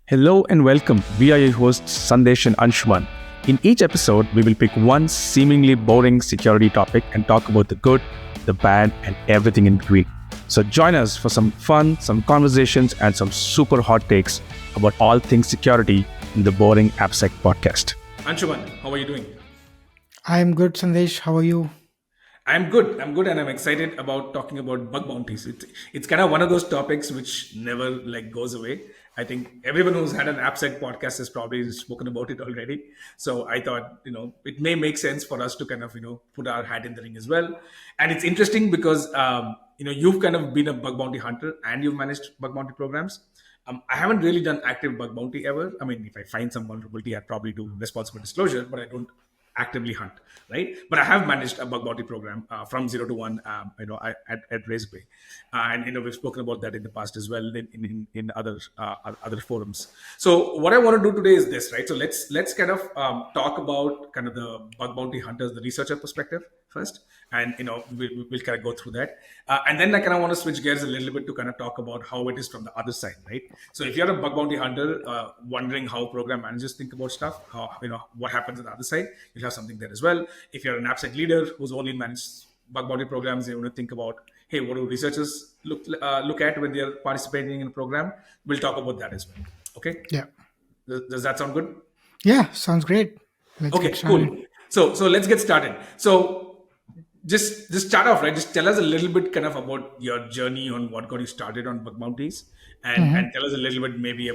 Hello and welcome. We are your hosts Sandesh and Anshuman. In each episode, we will pick one seemingly boring security topic and talk about the good, the bad, and everything in between. So join us for some fun, some conversations, and some super hot takes about all things security in the boring AppSec podcast. Anshuman, how are you doing? I'm good, Sandesh. How are you? I'm good. And I'm excited about talking about bug bounties. It's kind of one of those topics which never goes away. I think everyone who's had an AppSec podcast has probably spoken about it already. So I thought, it may make sense for us to kind of, put our hat in the ring as well. And it's interesting because, you've kind of been a bug bounty hunter and you've managed bug bounty programs. I haven't really done active bug bounty ever. I mean, if I find some vulnerability, I'd probably do responsible disclosure, but I don't actively hunt, right? But I have managed a bug bounty program from 0 to 1, at Raspberry, and we've spoken about that in the past as well in other forums. So what I want to do today is this, right? So let's kind of talk about kind of the bug bounty hunters, the researcher perspective first, and we'll kind of go through that, and then I kind of want to switch gears a little bit to kind of talk about how it is from the other side, right? So if you're a bug bounty hunter wondering how program managers think about stuff, how what happens on the other side, you'll have something there as well. If you're an AppSec leader who's only managed bug bounty programs, you want to think about, hey, what do researchers look at when they're participating in a program? We'll talk about that as well. Okay, Yeah. does that sound good? Yeah, sounds great. Let's Okay, get started. cool. So let's get started. So just start off, right? Just tell us a little bit kind of about your journey on what got you started on bug bounties, and tell us a little bit maybe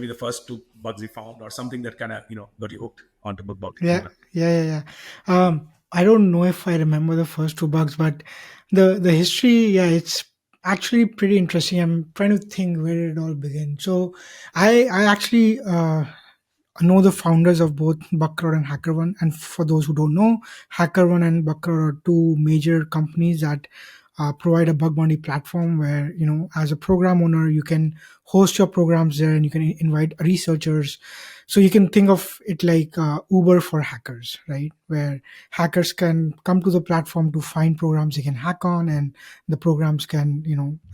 the first two bugs you found or something that kind of got you hooked onto bug bounty Yeah, program. I don't know if I remember the first two bugs, but the history, yeah, it's actually pretty interesting. I'm trying to think where it all began. So, I actually know the founders of both Bugcrowd and HackerOne. And for those who don't know, HackerOne and Bugcrowd are two major companies that provide a bug bounty platform where, as a program owner, you can host your programs there and you can invite researchers. So you can think of it like Uber for hackers, right? Where hackers can come to the platform to find programs they can hack on, and the programs can,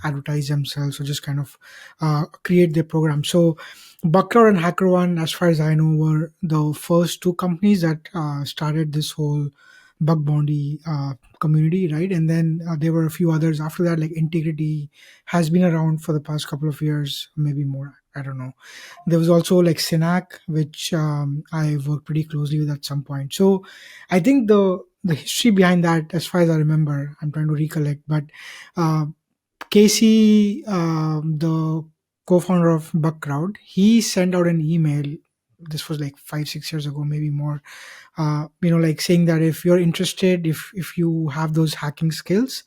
advertise themselves or just kind of create their program. So Buckler and HackerOne, as far as I know, were the first two companies that started this whole bug bounty community, right? And then there were a few others after that, like Integrity has been around for the past couple of years, maybe more. I don't know. There was also like Synac, which I worked pretty closely with at some point. So I think the history behind that, as far as I remember, I'm trying to recollect, but uh, Casey, the co-founder of Bugcrowd, he sent out an email. This was like 5 6 years ago, maybe more. Like saying that if you're interested, if you have those hacking skills,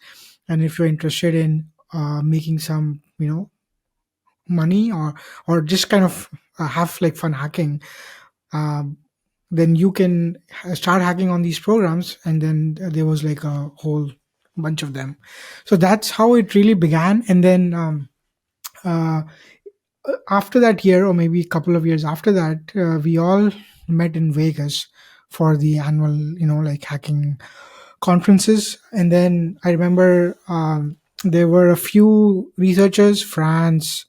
and if you're interested in making some, money or just kind of have like fun hacking, um, then you can start hacking on these programs. And then there was like a whole bunch of them. So that's how it really began. And then uh, after that year, or maybe a couple of years after that, we all met in Vegas for the annual, like hacking conferences. And then I remember there were a few researchers, France,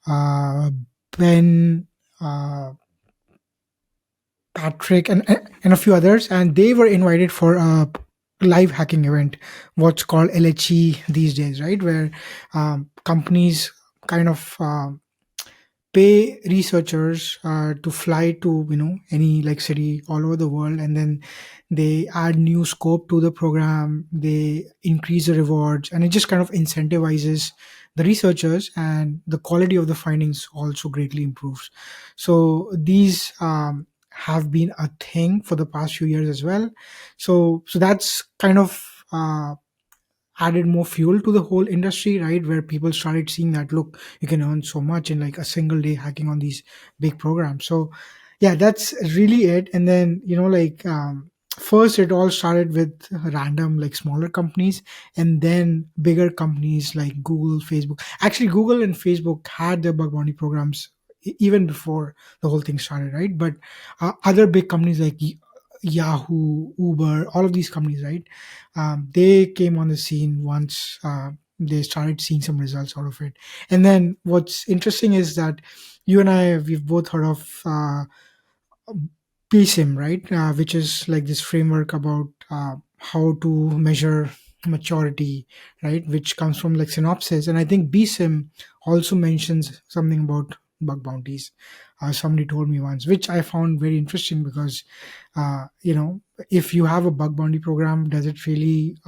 uh, Ben, uh, Patrick, and a few others, and they were invited for a live hacking event, what's called LHE these days, right? Where companies kind of pay researchers to fly to any like city all over the world, and then they add new scope to the program, they increase the rewards, and it just kind of incentivizes the researchers, and the quality of the findings also greatly improves. So these have been a thing for the past few years as well. So that's kind of added more fuel to the whole industry, right? Where people started seeing that, look, you can earn so much in like a single day hacking on these big programs. So yeah, that's really it. And then first it all started with random like smaller companies, and then bigger companies like Google, Facebook. Actually, Google and Facebook had their bug bounty programs even before the whole thing started, right? But other big companies like Yahoo, Uber, all of these companies, right? They came on the scene once they started seeing some results out of it. And then what's interesting is that you and I, we've both heard of PSIM, right? Which is like this framework about how to measure maturity, right? Which comes from like synopsis. And I think BSIM also mentions something about bug bounties. Somebody told me once, which I found very interesting because, if you have a bug bounty program, does it really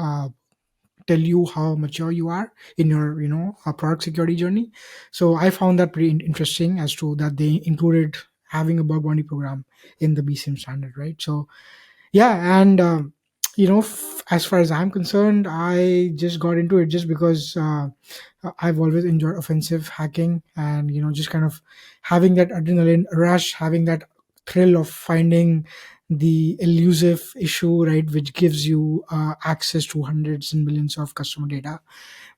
tell you how mature you are in your product security journey? So I found that pretty interesting as to that they included having a bug bounty program in the bsim standard, right? So yeah, and as far as I'm concerned, I just got into it just because I've always enjoyed offensive hacking, and just kind of having that adrenaline rush, having that thrill of finding the elusive issue, right, which gives you access to hundreds and millions of customer data.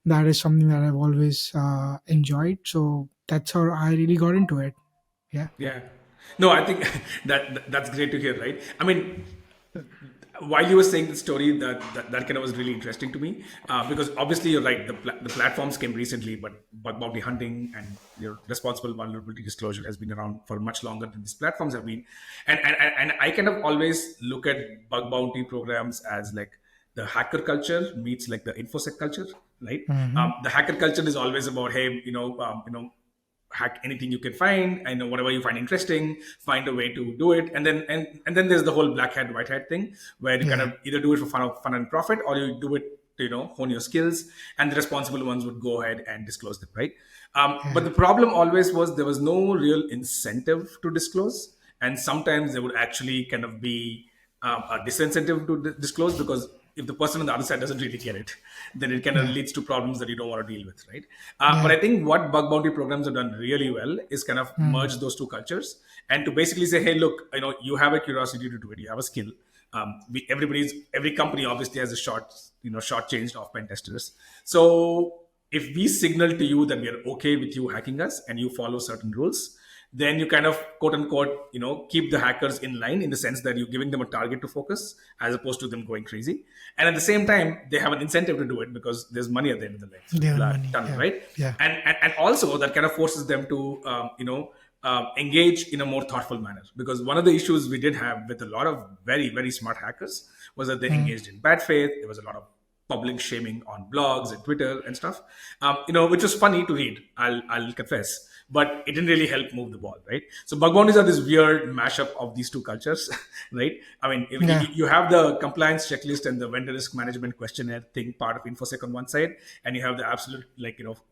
That is something that I've always enjoyed. So that's how I really got into it. Yeah. Yeah. No, I think that's great to hear, right? I mean, while you were saying the story, that kind of was really interesting to me, because obviously you're right. The platforms came recently, but bug bounty hunting and your responsible vulnerability disclosure has been around for much longer than these platforms have been. And I kind of always look at bug bounty programs as like the hacker culture meets like the infosec culture, right? Hmm. The hacker culture is always about, hey, hack anything you can find, and whatever you find interesting, find a way to do it. And then there's the whole black hat white hat thing, where you kind Yeah. of either do it for fun and profit, or you do it to hone your skills, and the responsible ones would go ahead and disclose them, right? But Yeah. the problem always was there was no real incentive to disclose, and sometimes there would actually kind of be a disincentive to disclose, because if the person on the other side doesn't really get it, then it kind of Yeah. leads to problems that you don't want to deal with, right? But Yeah. I think what bug bounty programs have done really well is kind of Mm. merge those two cultures, and to basically say, hey, look, you have a curiosity to do it, you have a skill. Every company obviously has a short changed of pen testers. So if we signal to you that we are okay with you hacking us and you follow certain rules, then you kind of quote unquote keep the hackers in line, in the sense that you're giving them a target to focus as opposed to them going crazy. And at the same time, they have an incentive to do it because there's money at the end of the They earn money. tunnel, Yeah. right? Yeah. And also that kind of forces them to engage in a more thoughtful manner, because one of the issues we did have with a lot of very very smart hackers was that they Mm. engaged in bad faith. There was a lot of public shaming on blogs and Twitter and stuff, which was funny to read. I'll confess, but it didn't really help move the ball, right? So bug bounties are this weird mashup of these two cultures, right? I mean, Yeah. you have the compliance checklist and the vendor risk management questionnaire thing part of infosec on one side, and you have the absolute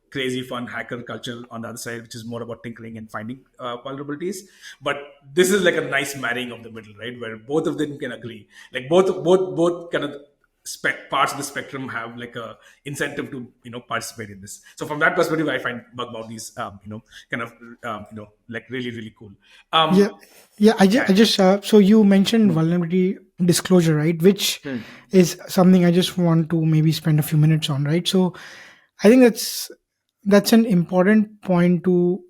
crazy fun hacker culture on the other side, which is more about tinkering and finding vulnerabilities. But this is like a nice marrying of the middle, right, where both of them can agree, like both kind of parts of the spectrum have like a incentive to participate in this. So from that perspective, I find bug bounties kind of like really really cool. Yeah. um Yeah. I yeah. just so you mentioned vulnerability disclosure, right? Which is something I just want to maybe spend a few minutes on, right? So I think that's an important point to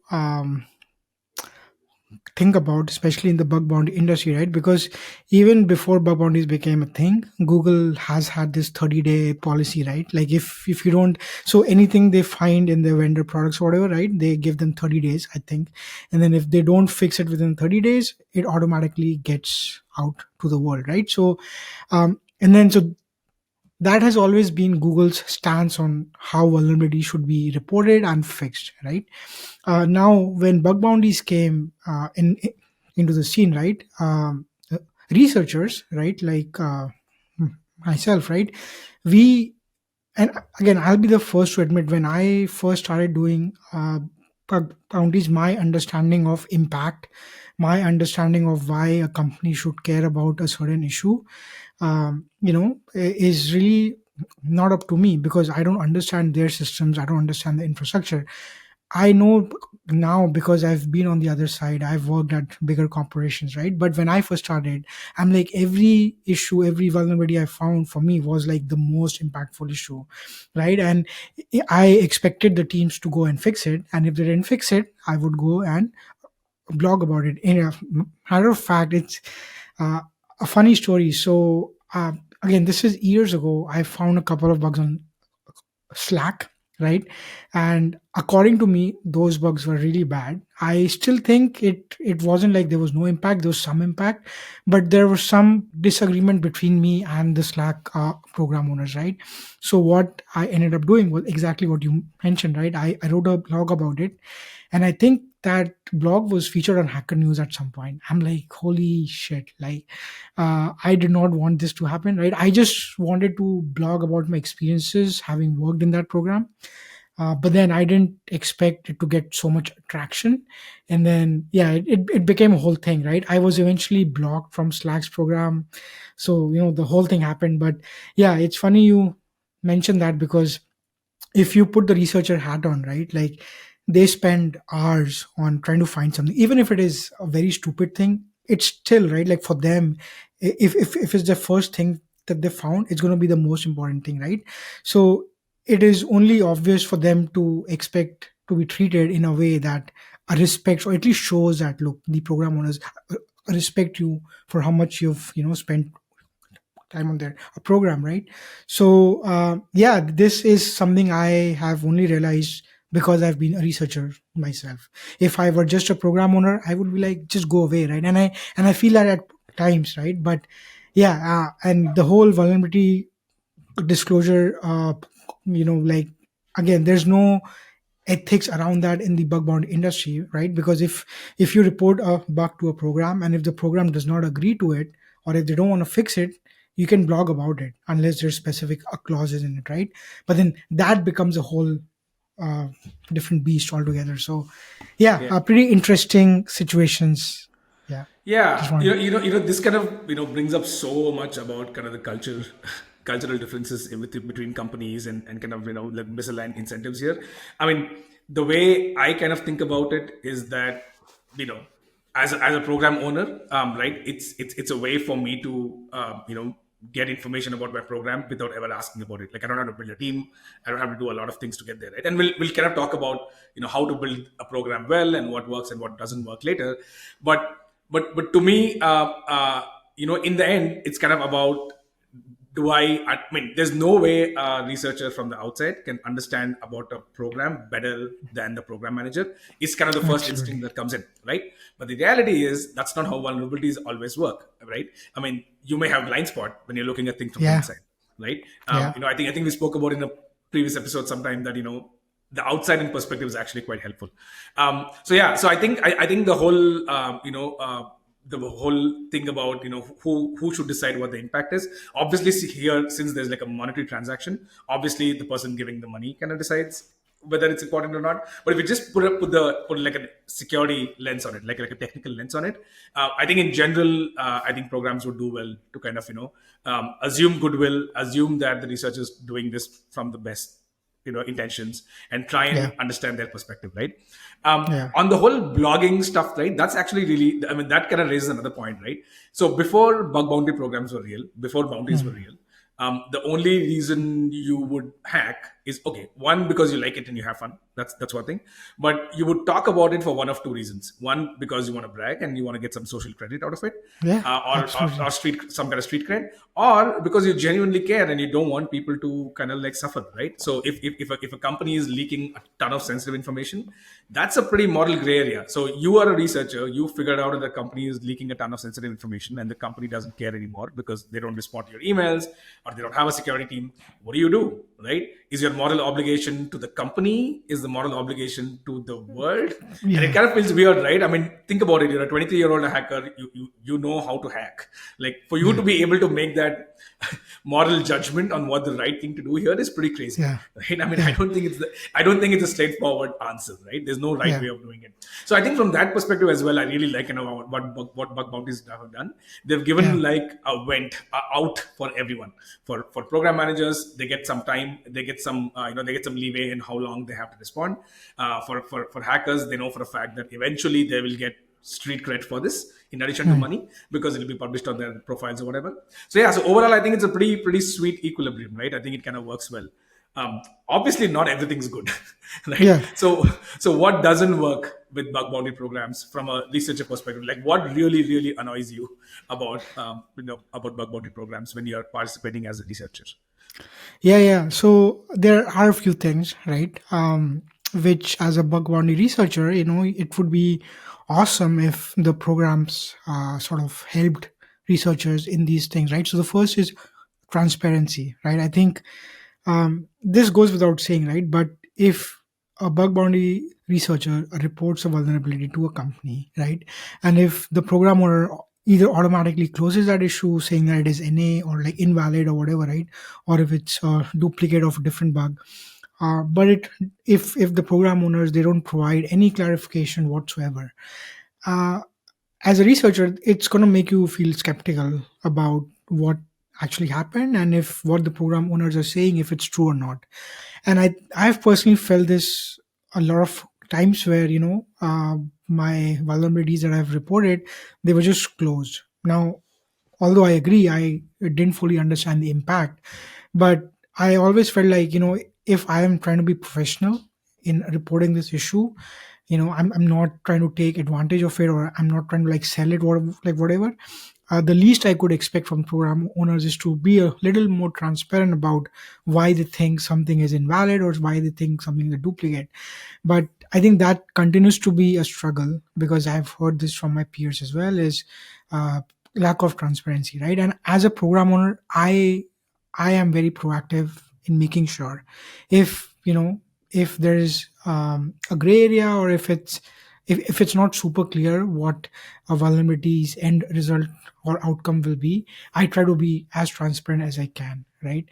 think about, especially in the bug bounty industry, right? Because even before bug bounties became a thing, Google has had this 30-day policy, right? Like if you don't, so anything they find in their vendor products or whatever, right? They give them 30 days, I think. And then if they don't fix it within 30 days, it automatically gets out to the world, right? So and then so that has always been Google's stance on how vulnerability should be reported and fixed, right? Now, when bug bounties came into the scene, right? Researchers, right, like myself, right? We and again, I'll be the first to admit when I first started doing bug bounties, my understanding of impact, my understanding of why a company should care about a certain issue is really not up to me because I don't understand their systems. I don't understand the infrastructure. I know now because I've been on the other side. I've worked at bigger corporations, right? But when I first started, I'm like every issue, every vulnerability I found for me was like the most impactful issue, right? And I expected the teams to go and fix it, and if they didn't fix it, I would go and blog about it. In a matter of fact, it's uh, a funny story. So again, this is years ago. I found a couple of bugs on Slack. right? And according to me, those bugs were really bad. I still think it wasn't like there was no impact. There was some impact, but there was some disagreement between me and the Slack program owners, right? So what I ended up doing was exactly what you mentioned, right? I wrote a blog about it, and I think that blog was featured on Hacker News at some point. I'm like, holy shit! Like, I did not want this to happen, right? I just wanted to blog about my experiences having worked in that program, but then I didn't expect it to get so much traction. And then, yeah, it became a whole thing, right? I was eventually blocked from Slack's program. So, the whole thing happened. But yeah, it's funny you mentioned that, because if you put the researcher hat on, right, like they spend hours on trying to find something, even if it is a very stupid thing, it's still right. Like for them, if it's the first thing that they found, it's going to be the most important thing, right? So it is only obvious for them to expect to be treated in a way that respects, or at least shows that, look, the program owners respect you for how much you've spent time on their program, right? So yeah, this is something I have only realized because I've been a researcher myself. If I were just a program owner, I would be like, just go away, right? And I feel that at times, right? But yeah, and the whole vulnerability disclosure, like, again, there's no ethics around that in the bug bounty industry, right? Because if you report a bug to a program, and if the program does not agree to it, or if they don't want to fix it, you can blog about it unless there's specific clauses in it, right? But then that becomes a whole uh, different beast altogether. So yeah, Yeah. pretty interesting situations. Yeah, just Yeah, wanted. this kind of brings up so much about kind of the cultural differences between companies, and kind of like misaligned incentives here. I mean, the way I kind of think about it is that you know, as a program owner, right? It's a way for me to get information about my program without ever asking about it. Like I don't have to build a team, I don't have to do a lot of things to get there, right? And we'll kind of talk about how to build a program well and what works and what doesn't work later, but to me, in the end, it's kind of about, I mean, there's no way a researcher from the outside can understand about a program better than the program manager. It's kind of the first instinct Absolutely. that comes in, right? But the reality is that's not how vulnerabilities always work, right? I mean, you may have blind spot when you're looking at things from the Yeah. inside, right? Yeah. I think we spoke about in a previous episode sometime that the outside in perspective is actually quite helpful. So yeah, so I think the whole thing about who should decide what the impact is. Obviously, here, since there's like a monetary transaction, obviously the person giving the money kind of decides whether it's important or not. But if you just put like a security lens on it, like a technical lens on it, I think in general, I think programs would do well to kind of assume goodwill, assume that the research is doing this from the best intentions, and try Yeah. and understand their perspective, right? Yeah. On the whole blogging stuff, right, that's actually really, I mean, that kind of raises another point, right? So before bug bounty programs were real, before bounties were Hmm. real, the only reason you would hack is, okay, one, because you like it and you have fun. That's one thing. But you would talk about it for one of two reasons. One, because you want to brag and you want to get some social credit out of it, Yeah. or Absolutely. some kind of street cred, or because you genuinely care and you don't want people to kind of like suffer, right? So if a company is leaking a ton of sensitive information, that's a pretty moral gray area. So you are a researcher, you figured out that the company is leaking a ton of sensitive information, and the company doesn't care anymore because they don't respond to your emails, or they don't have a security team. What do, right? Is your moral obligation to the company, is the moral obligation to the world? And it Yeah. kind of feels weird, right? I mean, think about it. You're a 23-year-old hacker, you know how to hack. Like, for you Yeah. to be able to make that moral judgment on what the right thing to do here is pretty crazy, Yeah. right? I mean, Yeah. I don't think it's a straightforward answer, right? There's no right Yeah. way of doing it. So I think from that perspective as well, I really like what bug bounties have done. They've Yeah. given like a out for everyone. For program managers, they get some time, they get some they get some leeway in how long they have to respond. For hackers, they know for a fact that eventually they will get street cred for this in addition to Hmm. money, because it'll be published on their profiles or whatever. So yeah, so overall, I think it's a pretty sweet equilibrium, right? I think it kind of works well. Obviously, not everything's good, right? Yeah. So what doesn't work with bug bounty programs from a researcher perspective? Like, what really annoys you about about bug bounty programs when you're participating as a researcher? Yeah. So there are a few things, right? Which, as a bug bounty researcher, it would be awesome if the programs sort of helped researchers in these things, right? So the first is transparency, right? I think this goes without saying, right? But if a bug bounty researcher reports a vulnerability to a company, right, and if the program owner either automatically closes that issue saying that it is NA or like invalid or whatever, right, or if it's a duplicate of a different bug, but if the program owners they don't provide any clarification whatsoever, uh, as a researcher, it's going to make you feel skeptical about what actually happened and if what the program owners are saying if it's true or not. And I've personally felt this a lot of times where my vulnerabilities that I've reported, they were just closed. Now, although I agree I didn't fully understand the impact, but I always felt like, if I am trying to be professional in reporting this issue, I'm not trying to take advantage of it, or I'm not trying to like sell it or like whatever. The least I could expect from program owners is to be a little more transparent about why they think something is invalid or why they think something is a duplicate. But I think that continues to be a struggle because I've heard this from my peers as well, is uh, lack of transparency, right? And as a program owner, I am very proactive in making sure if if there is a gray area, or if it's not super clear what a vulnerability's end result or outcome will be, I try to be as transparent as I can, right?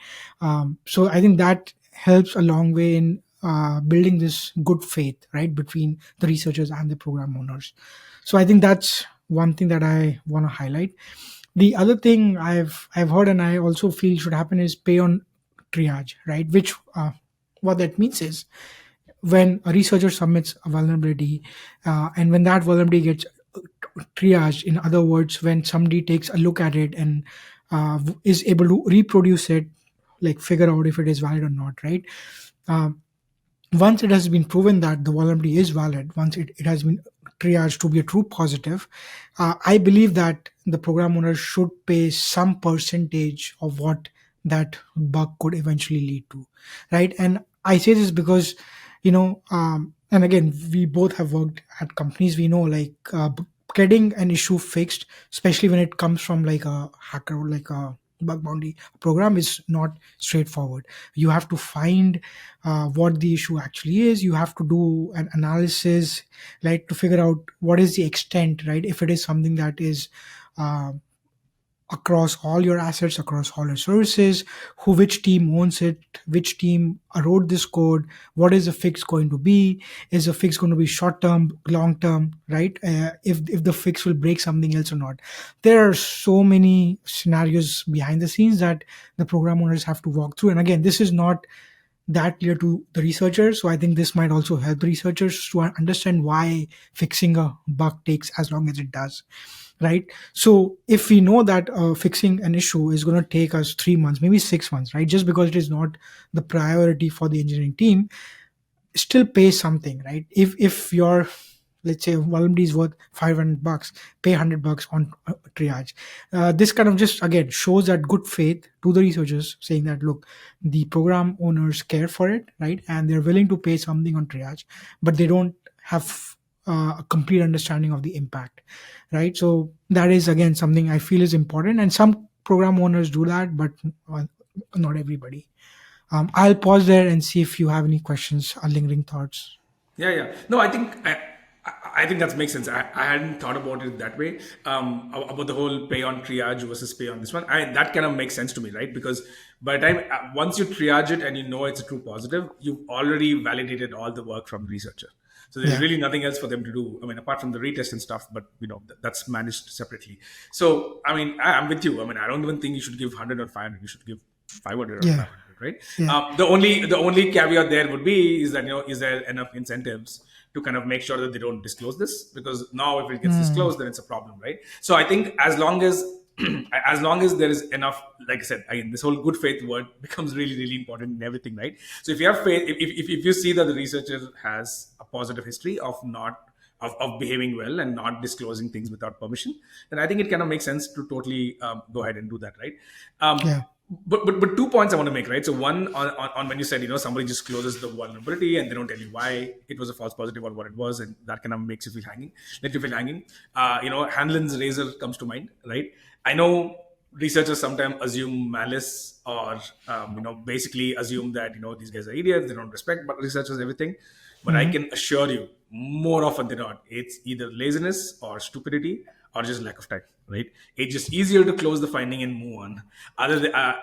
So I think that helps a long way in building this good faith, right, between the researchers and the program owners. So I think that's one thing that I want to highlight. The other thing I've heard and I also feel should happen is pay on triage, right? Which what that means is when a researcher submits a vulnerability, and when that vulnerability gets triaged, in other words, when somebody takes a look at it and is able to reproduce it, like figure out if it is valid or not, right? Um, Once it has been proven that the vulnerability is valid, once it has been triaged to be a true positive, I believe that the program owner should pay some percentage of what that bug could eventually lead to, right? And I say this because, and again, we both have worked at companies. We know, like, getting an issue fixed, especially when it comes from like a hacker or like a bug bounty program, is not straightforward. You have to find what the issue actually is. You have to do an analysis, like to figure out what is the extent, right? If it is something that is uh, across all your assets, across all your services, which team owns it, which team wrote this code, what is the fix going to be, is the fix going to be short term, long term, right? If the fix will break something else or not. There are so many scenarios behind the scenes that the program owners have to walk through, and again, this is not that clear to the researchers. So I think this might also help researchers to understand why fixing a bug takes as long as it does, right? So if we know that fixing an issue is going to take us 3 months, maybe 6 months, right, just because it is not the priority for the engineering team, still pay something, right? If your, let's say, vulnerability is worth $500, pay $100 on triage. This kind of just again shows that good faith to the researchers, saying that look, the program owners care for it, right, and they're willing to pay something on triage, but they don't have a complete understanding of the impact, right? So that is again something I feel is important, and some program owners do that, but not everybody. I'll pause there and see if you have any questions or lingering thoughts. Yeah, yeah. No, I think that makes sense. I hadn't thought about it that way. About the whole pay on triage versus pay on this one. That kind of makes sense to me, right? Because by the time once you triage it and you know it's a true positive, you've already validated all the work from the researcher. So there's Yeah. really nothing else for them to do. I mean, apart from the retest and stuff, but that's managed separately. So I mean, I'm with you. I mean, I don't even think you should give 100 or 500. You should give 500 or Yeah. 500, right? Yeah. The only caveat there would be is that is there enough incentives to kind of make sure that they don't disclose this, because now if it gets Hmm. disclosed then it's a problem, right? So I think as long as as long as there is enough, like I said, again, this whole good faith word becomes really really important in everything, right? So if you have faith, if you see that the researcher has a positive history of not of behaving well and not disclosing things without permission, then I think it kind of makes sense to totally go ahead and do that, right? um, Yeah. but 2 points I want to make, right? So one on when you said, somebody just closes the vulnerability and they don't tell you why it was a false positive or what it was, and that kind of makes you feel hanging, let you feel hanging. Hanlon's razor comes to mind, right? I know researchers sometimes assume malice, or basically assume that these guys are idiots, they don't respect but researchers, everything. But I Hmm. can assure you, more often than not, it's either laziness or stupidity or just lack of time, right? It's just easier to close the finding and move on,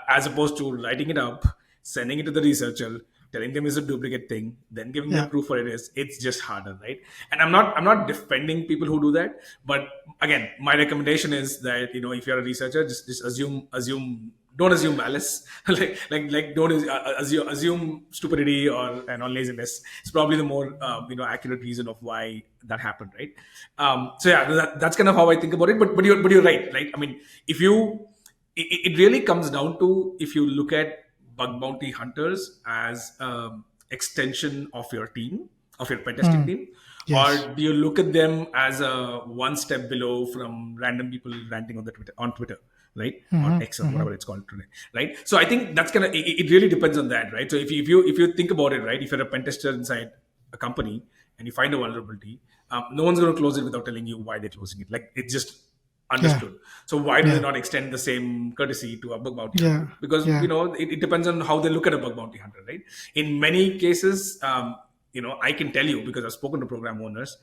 as opposed to writing it up, sending it to the researcher, telling them it's a duplicate thing, then giving them Yeah. proof for it is. It's just harder, right? And I'm not defending people who do that, but again, my recommendation is that if you're a researcher, just assume don't assume malice. Like don't assume stupidity or laziness. It's probably the more accurate reason of why that happened, right? So yeah, that's kind of how I think about it. But you're right, right? I mean, if you it really comes down to, if you look at bug bounty hunters as extension of your team, of your pen testing Mm. team, Yes. or do you look at them as a one step below from random people ranting on Twitter, right? Or Hmm. X, or Hmm. whatever it's called today, right? So I think that's gonna it really depends on that, right? So if you think about it, right, if you're a pen tester inside a company and you find a vulnerability, no one's going to close it without telling you why they're closing it. Like, it's just Yeah. understood. So why do they Yeah. not extend the same courtesy to a bug bounty hunter? Yeah. Because Yeah. it depends on how they look at a bug bounty hunter, right? In many cases, I can tell you, because I've spoken to program owners,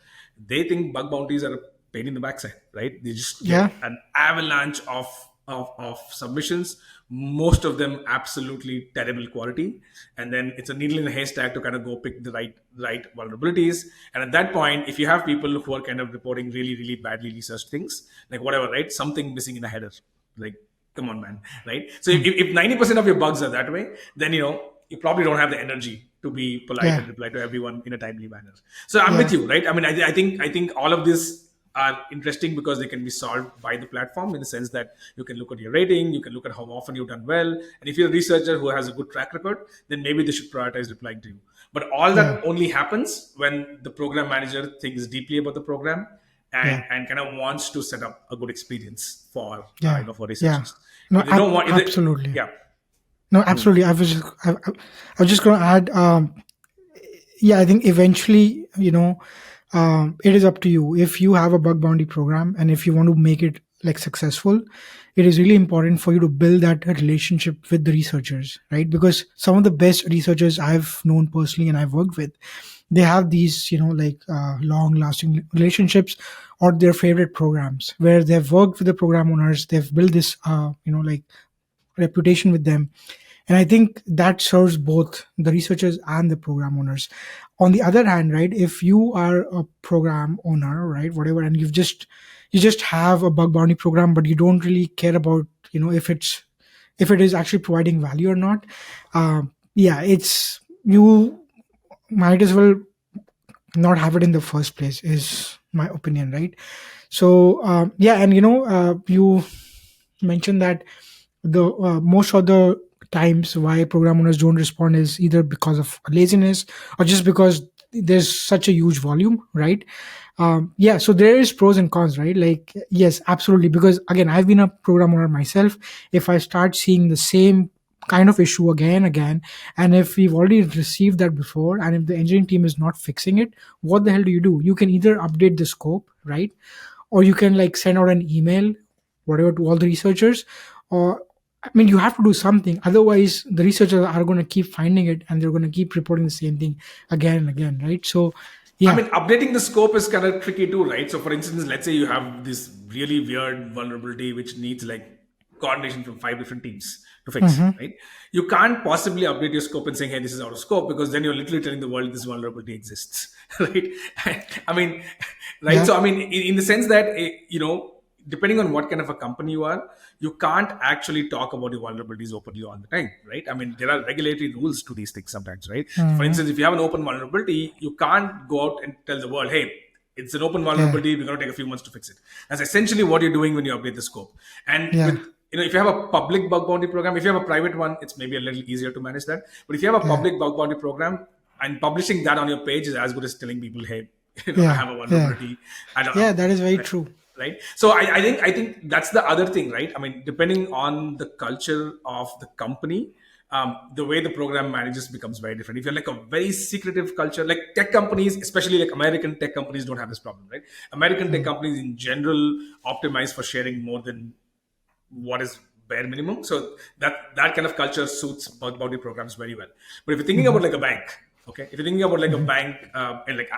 they think bug bounties are a pain in the backside, right? They just Yeah. get an avalanche of submissions, most of them absolutely terrible quality, and then it's a needle in a haystack to kind of go pick the right vulnerabilities. And at that point, if you have people who are kind of reporting really really badly researched things, like whatever, right, something missing in a header, like, come on, man, right? So if, Mm. if 90% of your bugs are that way, then you probably don't have the energy to be polite Yeah. and reply to everyone in a timely manner. So I'm with Yeah. you, right? I mean, I think all of this are interesting because they can be solved by the platform, in the sense that you can look at your rating, you can look at how often you've done well, and if you're a researcher who has a good track record, then maybe they should prioritize replying to you. But all Yeah. that only happens when the program manager thinks deeply about the program, and Yeah. and kind of wants to set up a good experience for Yeah. for Yeah. researchers. No, If they don't want, if they, absolutely. yeah. No, Hmm. absolutely. I was just going to add. Yeah, I think eventually, it is up to you. If you have a bug bounty program and if you want to make it like successful, it is really important for you to build that relationship with the researchers, right? Because some of the best researchers I've known personally and I've worked with, they have these, like long lasting relationships or their favorite programs where they've worked with the program owners, they've built this, like reputation with them. And I think that serves both the researchers and the program owners. On the other hand, right, if you are a program owner, right, whatever, and you just have a bug bounty program, but you don't really care about, if it is actually providing value or not. Yeah, it's you might as well not have it in the first place, is my opinion, right? So yeah, and you mentioned that the most of the times why program owners don't respond is either because of laziness or just because there's such a huge volume, right? Yeah, so there is pros and cons, right? Like, yes, absolutely, because again, I've been a program owner myself. If I start seeing the same kind of issue again, and if we've already received that before, and if the engineering team is not fixing it, what the hell do? You can either update the scope, right, or you can like send out an email, whatever, to all the researchers. Or, I mean, you have to do something, otherwise the researchers are going to keep finding it and they're going to keep reporting the same thing again and again, right? So I yeah. mean, updating the scope is kind of tricky too, right? So, for instance, let's say you have this really weird vulnerability which needs like coordination from 5 different teams to fix, Hmm. right? You can't possibly update your scope and saying, "Hey, this is out of scope," because then you're literally telling the world this vulnerability exists, right? I mean, right? Yeah. So, I mean, in the sense that depending on what kind of a company you are, you can't actually talk about your vulnerabilities openly all the time, right? I mean, there are regulatory rules to these things sometimes, right? For Hmm. instance, if you have an open vulnerability, you can't go out and tell the world, hey, it's an open Yeah. vulnerability, we're going to take a few months to fix it. That's essentially what you're doing when you update the scope. And with, Yeah. if you have a public bug bounty program, if you have a private one, it's maybe a little easier to manage that. But if you have a Yeah. public bug bounty program, and publishing that on your page is as good as telling people, hey, I Yeah. have a Yeah. vulnerability. I don't know. Yeah, that is very true. right? So I think that's the other thing, right? I mean, depending on the culture of the company, the way the program manages becomes very different. If you're like a very secretive culture, like tech companies, especially like American tech companies, don't have this problem, right? American tech Mm. companies in general optimize for sharing more than what is bare minimum. So that kind of culture suits bounty programs very well. But if you're thinking Mhm. about like a bank, okay, if you're thinking about like a Mhm. bank, and like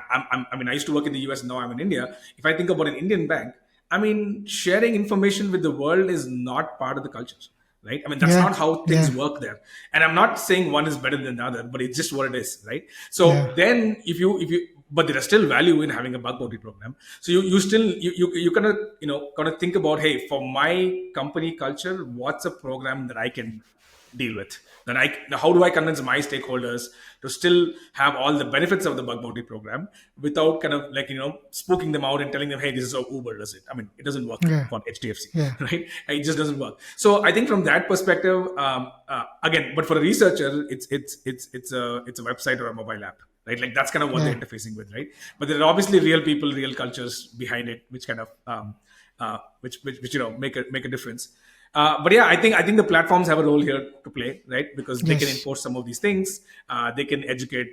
I mean, I used to work in the US, now I'm in India. If I think about an Indian bank, I mean, sharing information with the world is not part of the culture, right? I mean, that's Yeah. not how things Yeah. work there. And I'm not saying one is better than the other, but it's just what it is, right? Yeah. So then, if you, but there is still value in having a bug bounty program. So you still you kind of kind of think about, hey, for my company culture, what's a program that I can deal with, then how do I convince my stakeholders to still have all the benefits of the bug bounty program without kind of like spooking them out and telling them, hey, this is how Uber does it. I mean, it doesn't work Yeah. for HDFC, Yeah. right? It just doesn't work. So I think from that perspective, again, but for a researcher, it's a website or a mobile app, right? Like that's kind of what they're Yeah. interfacing with, right? But there are obviously real people, real cultures behind it, which kind of which make a difference. But yeah, I think the platforms have a role here to play, right? Because they can Yes. enforce some of these things. They can educate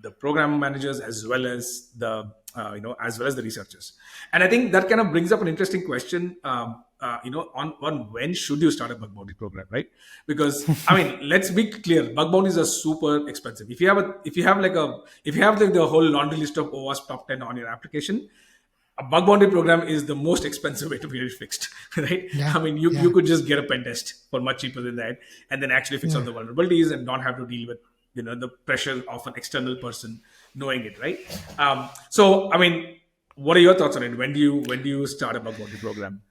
the program managers as well as the researchers. And I think that kind of brings up an interesting question. On when should you start a bug bounty program, right? Because I mean, let's be clear, bug bounties are super expensive. If you have like the whole laundry list of OWASP top 10 on your application, a bug bounty program is the most expensive way to get it fixed, right? Yeah. I mean, you Yeah. could just get a pen test for much cheaper than that, and then actually fix all Yeah. the vulnerabilities and not have to deal with the pressure of an external person knowing it, right? So I mean, what are your thoughts on it? When do you start a bug bounty program?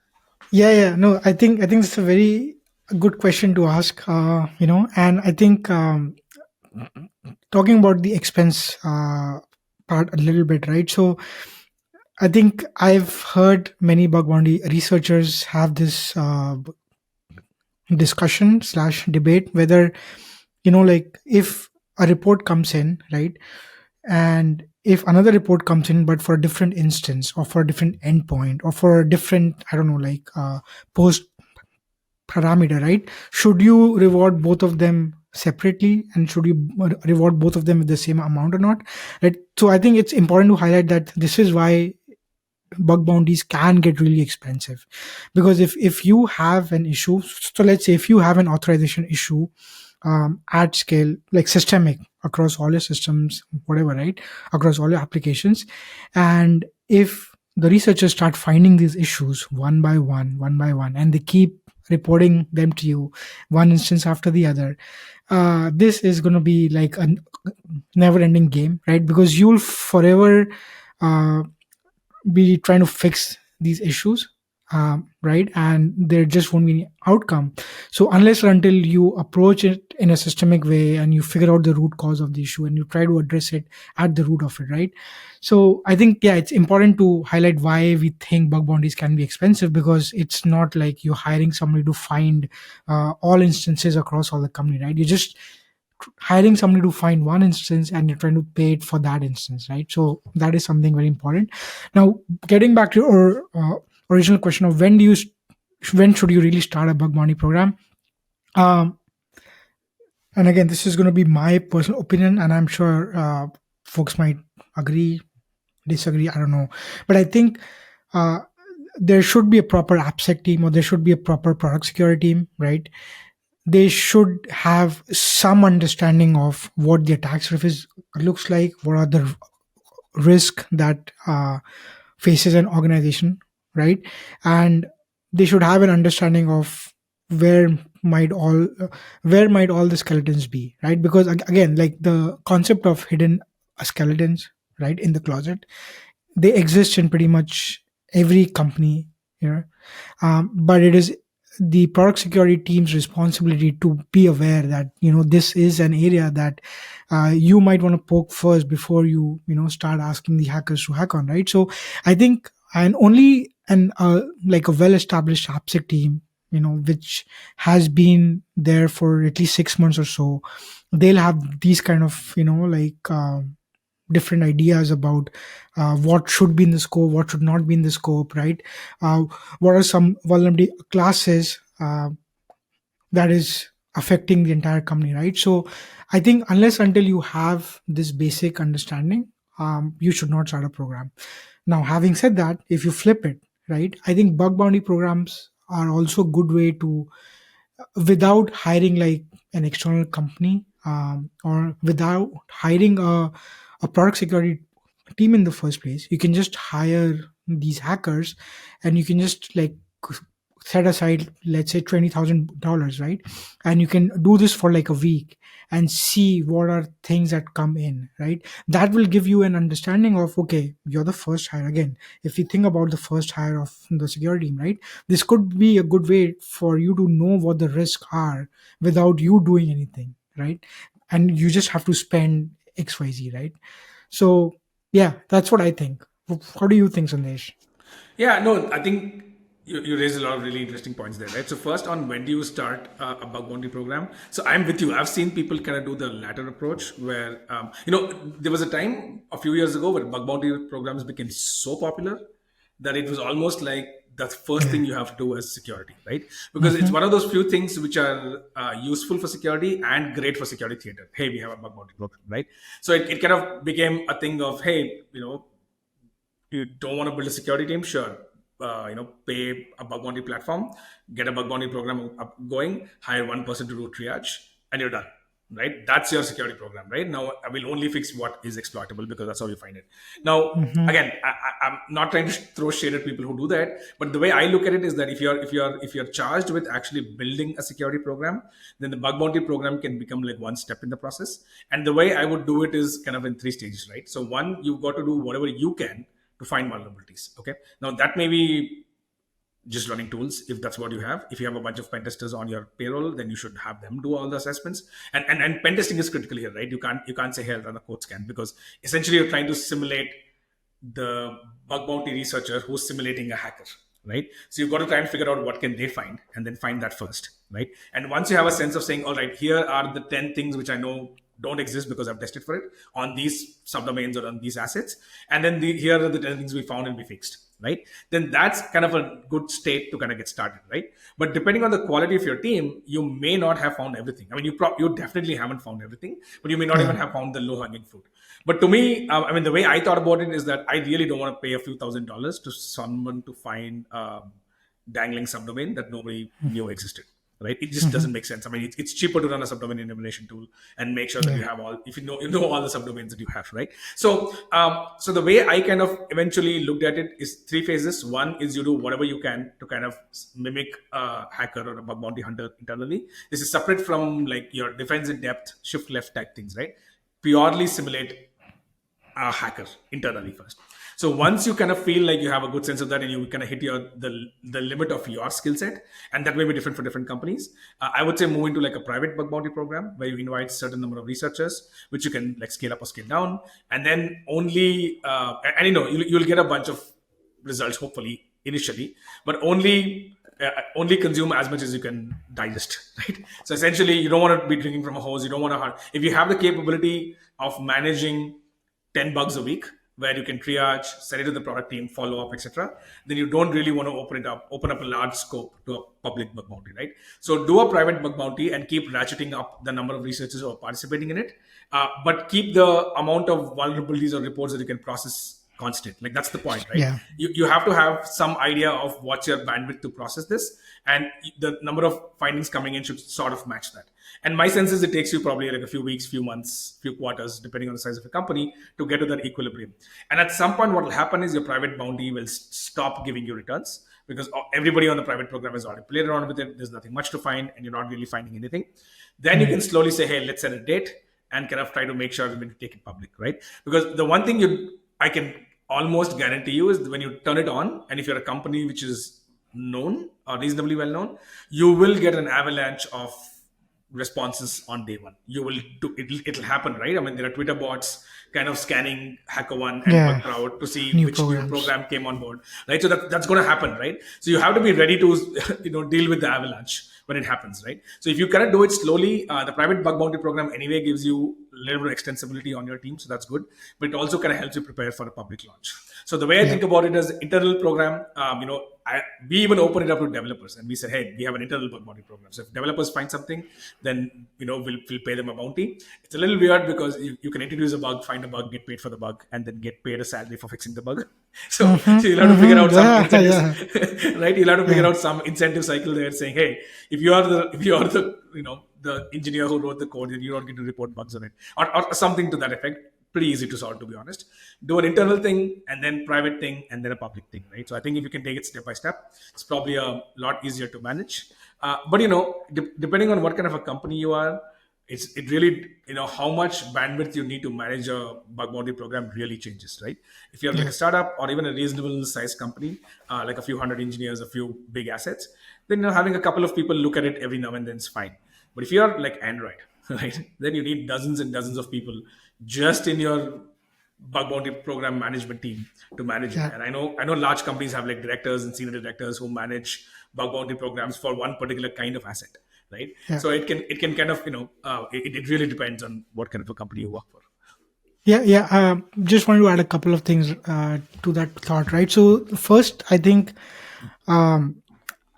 Yeah. Yeah. No, I think it's a very good question to ask. And I think talking about the expense part a little bit, right? So I think I've heard many bug bounty researchers have this discussion slash debate whether, like, if a report comes in, right, and if another report comes in but for a different instance or for a different endpoint or for a different, I don't know, like post parameter, right, should you reward both of them separately, and should you reward both of them with the same amount or not, right? So I think it's important to highlight that this is why bug bounties can get really expensive. Because if you have an issue, so let's say if you have an authorization issue at scale, like systemic across all your systems, whatever, right, across all your applications, and if the researchers start finding these issues one by one, and they keep reporting them to you one instance after the other, this is going to be like a never ending game, right? Because you'll forever uh, be trying to fix these issues, right, and there just won't be any outcome. So unless or until you approach it in a systemic way and you figure out the root cause of the issue and you try to address it at the root of it, right? So I think, yeah, it's important to highlight why we think bug bounties can be expensive, because it's not like you're hiring somebody to find all instances across all the company, right? You're just hiring somebody to find one instance and you're trying to pay it for that instance, right? So that is something very important. Now, getting back to your original question of when should you really start a bug bounty program, um, and again, this is going to be my personal opinion, and I'm sure folks might agree, disagree, I don't know, but I think uh, there should be a proper AppSec team, or there should be a proper product security team, right? They should have some understanding of what the attack surface looks like, what are the risk that faces an organization, right? And they should have an understanding of where might all where might all the skeletons be, right? Because again, like the concept of hidden skeletons, right, in the closet, they exist in pretty much every company here. But it is the product security team's responsibility to be aware that this is an area that you might want to poke first before you start asking the hackers to hack on, right? So I think, and only an like a well established AppSec team, which has been there for at least 6 months or so, they'll have these kind of like different ideas about what should be in the scope, what should not be in the scope, right? uh, what are some vulnerability classes that is affecting the entire company, right? So I think unless until you have this basic understanding, you should not start a program. Now, having said that, if you flip it, right, I think bug bounty programs are also a good way to, without hiring like an external company, or without hiring a product security team in the first place, you can just hire these hackers, and you can just like set aside, let's say, $20,000, right? And you can do this for like a week and see what are things that come in, right? That will give you an understanding of, okay, you're the first hire. Again, if you think about the first hire of the security team, right, this could be a good way for you to know what the risks are without you doing anything, right? And you just have to spend XYZ, right? So yeah, that's what I think. What do you think, Sandesh? Yeah, no, I think you raised a lot of really interesting points there, right? So first, on when do you start a bug bounty program? So I'm with you. I've seen people kind of do the latter approach, where there was a time a few years ago where bug bounty programs became so popular that it was almost like the first Yeah. thing you have to do as security, right? Because it's Hmm. one of those few things which are useful for security and great for security theater. Hey, we have a bug bounty program, right? So it kind of became a thing of, hey, you don't want to build a security team, sure. Pay a bug bounty platform, get a bug bounty program up going, hire one person to do triage, and you're done. Right? That's your security program. Right now, I will only fix what is exploitable because that's how you find it. Now, Hmm. again, I'm not trying to throw shade at people who do that, but the way I look at it is that if you're charged with actually building a security program, then the bug bounty program can become like one step in the process. And the way I would do it is kind of in three stages, right? So one, you've got to do whatever you can to find vulnerabilities. Okay. Now that may be just running tools if that's what you have. If you have a bunch of pen testers on your payroll, then you should have them do all the assessments. And pen testing is critical here, right? You can't say, hey, run a code scan, because essentially you're trying to simulate the bug bounty researcher who's simulating a hacker, right? So you've got to try and figure out what can they find, and then find that first, right? And once you have a sense of saying, all right, here are the 10 things which I know don't exist because I've tested for it on these subdomains or on these assets, and then here are the 10 things we found and we fixed, right? Then that's kind of a good state to kind of get started, right? But depending on the quality of your team, you may not have found everything. I mean, you definitely haven't found everything, but you may not even Yeah. have found the low hanging fruit. But to me, I mean, the way I thought about it is that I really don't want to pay a few $1,000s to someone to find dangling subdomain that nobody knew existed. Right? It just Hmm. doesn't make sense. I mean, it's cheaper to run a subdomain elimination tool and make sure that you Yeah. have all, if you know all the subdomains that you have, right? So the way I kind of eventually looked at it is three phases. One is you do whatever you can to kind of mimic a hacker or a bug bounty hunter internally. This is separate from like your defense in depth, shift left type things, right? Purely simulate a hacker internally first. So once you kind of feel like you have a good sense of that, and you kind of hit the limit of your skill set, and that may be different for different companies, I would say move into like a private bug bounty program where you invite certain number of researchers, which you can like scale up or scale down, and then only and you'll get a bunch of results hopefully initially, but only consume as much as you can digest, right? So essentially, you don't want to be drinking from a hose. You don't want to. If you have the capability of managing 10 bugs a week, where you can triage, send it to the product team, follow up, etc., then you don't really want to open up a large scope to a public bug bounty, right? So do a private bug bounty and keep ratcheting up the number of researchers who are participating in it, but keep the amount of vulnerabilities or reports that you can process constant. Like that's the point, right? Yeah. You have to have some idea of what's your bandwidth to process this, and the number of findings coming in should sort of match that. And my sense is it takes you probably like a few weeks, few months, few quarters, depending on the size of the company, to get to that equilibrium. And at some point, what will happen is your private bounty will stop giving you returns, because everybody on the private program has already played around with it. There's nothing much to find, and you're not really finding anything. Then you Mm. can slowly say, hey, let's set a date and kind of try to make sure that we take it public, right? Because the one thing I can almost guarantee you is when you turn it on, and if you're a company which is known or reasonably well known, you will get an avalanche of responses on day one. You will do it'll happen, right? I mean, there are Twitter bots kind of scanning HackerOne and Yeah. BugCrowd to see New which new programs. program came on board, right? So that's going to happen, right? So you have to be ready to deal with the avalanche when it happens, right? So if you kind of do it slowly, the private bug bounty program anyway gives you a little bit of extensibility on your team, so that's good. But it also kind of helps you prepare for a public launch. So the way I Yeah. think about it as internal program, we even open it up to developers, and we said, hey, we have an internal bug bounty program. So if developers find something, then we'll pay them a bounty. It's a little weird because you can introduce a bug, find a bug, get paid for the bug, and then get paid a salary for fixing the bug. So you'll have to figure out some Yeah, incentives, yeah, right? You'll have to figure yeah, out some incentive cycle there, saying, hey, if you are the the engineer who wrote the code, then you're not going to report bugs on it, or something to that effect. Pretty easy to solve, to be honest. Do an internal thing and then private thing and then a public thing, right? So I think if you can take it step by step, it's probably a lot easier to manage. But depending on what kind of a company you are, it really, how much bandwidth you need to manage a bug bounty program really changes, right? If you're like yeah, a startup or even a reasonable sized company, like a few hundred engineers, a few big assets, then having a couple of people look at it every now and then is fine. But if you're like Android, right, then you need dozens and dozens of people just in your bug bounty program management team to manage it. yeah, And I know large companies have like directors and senior directors who manage bug bounty programs for one particular kind of asset, right? yeah. So it can kind of it really depends on what kind of a company you work for. Yeah, yeah. Just wanted to add a couple of things to that thought, right? So first, I think um,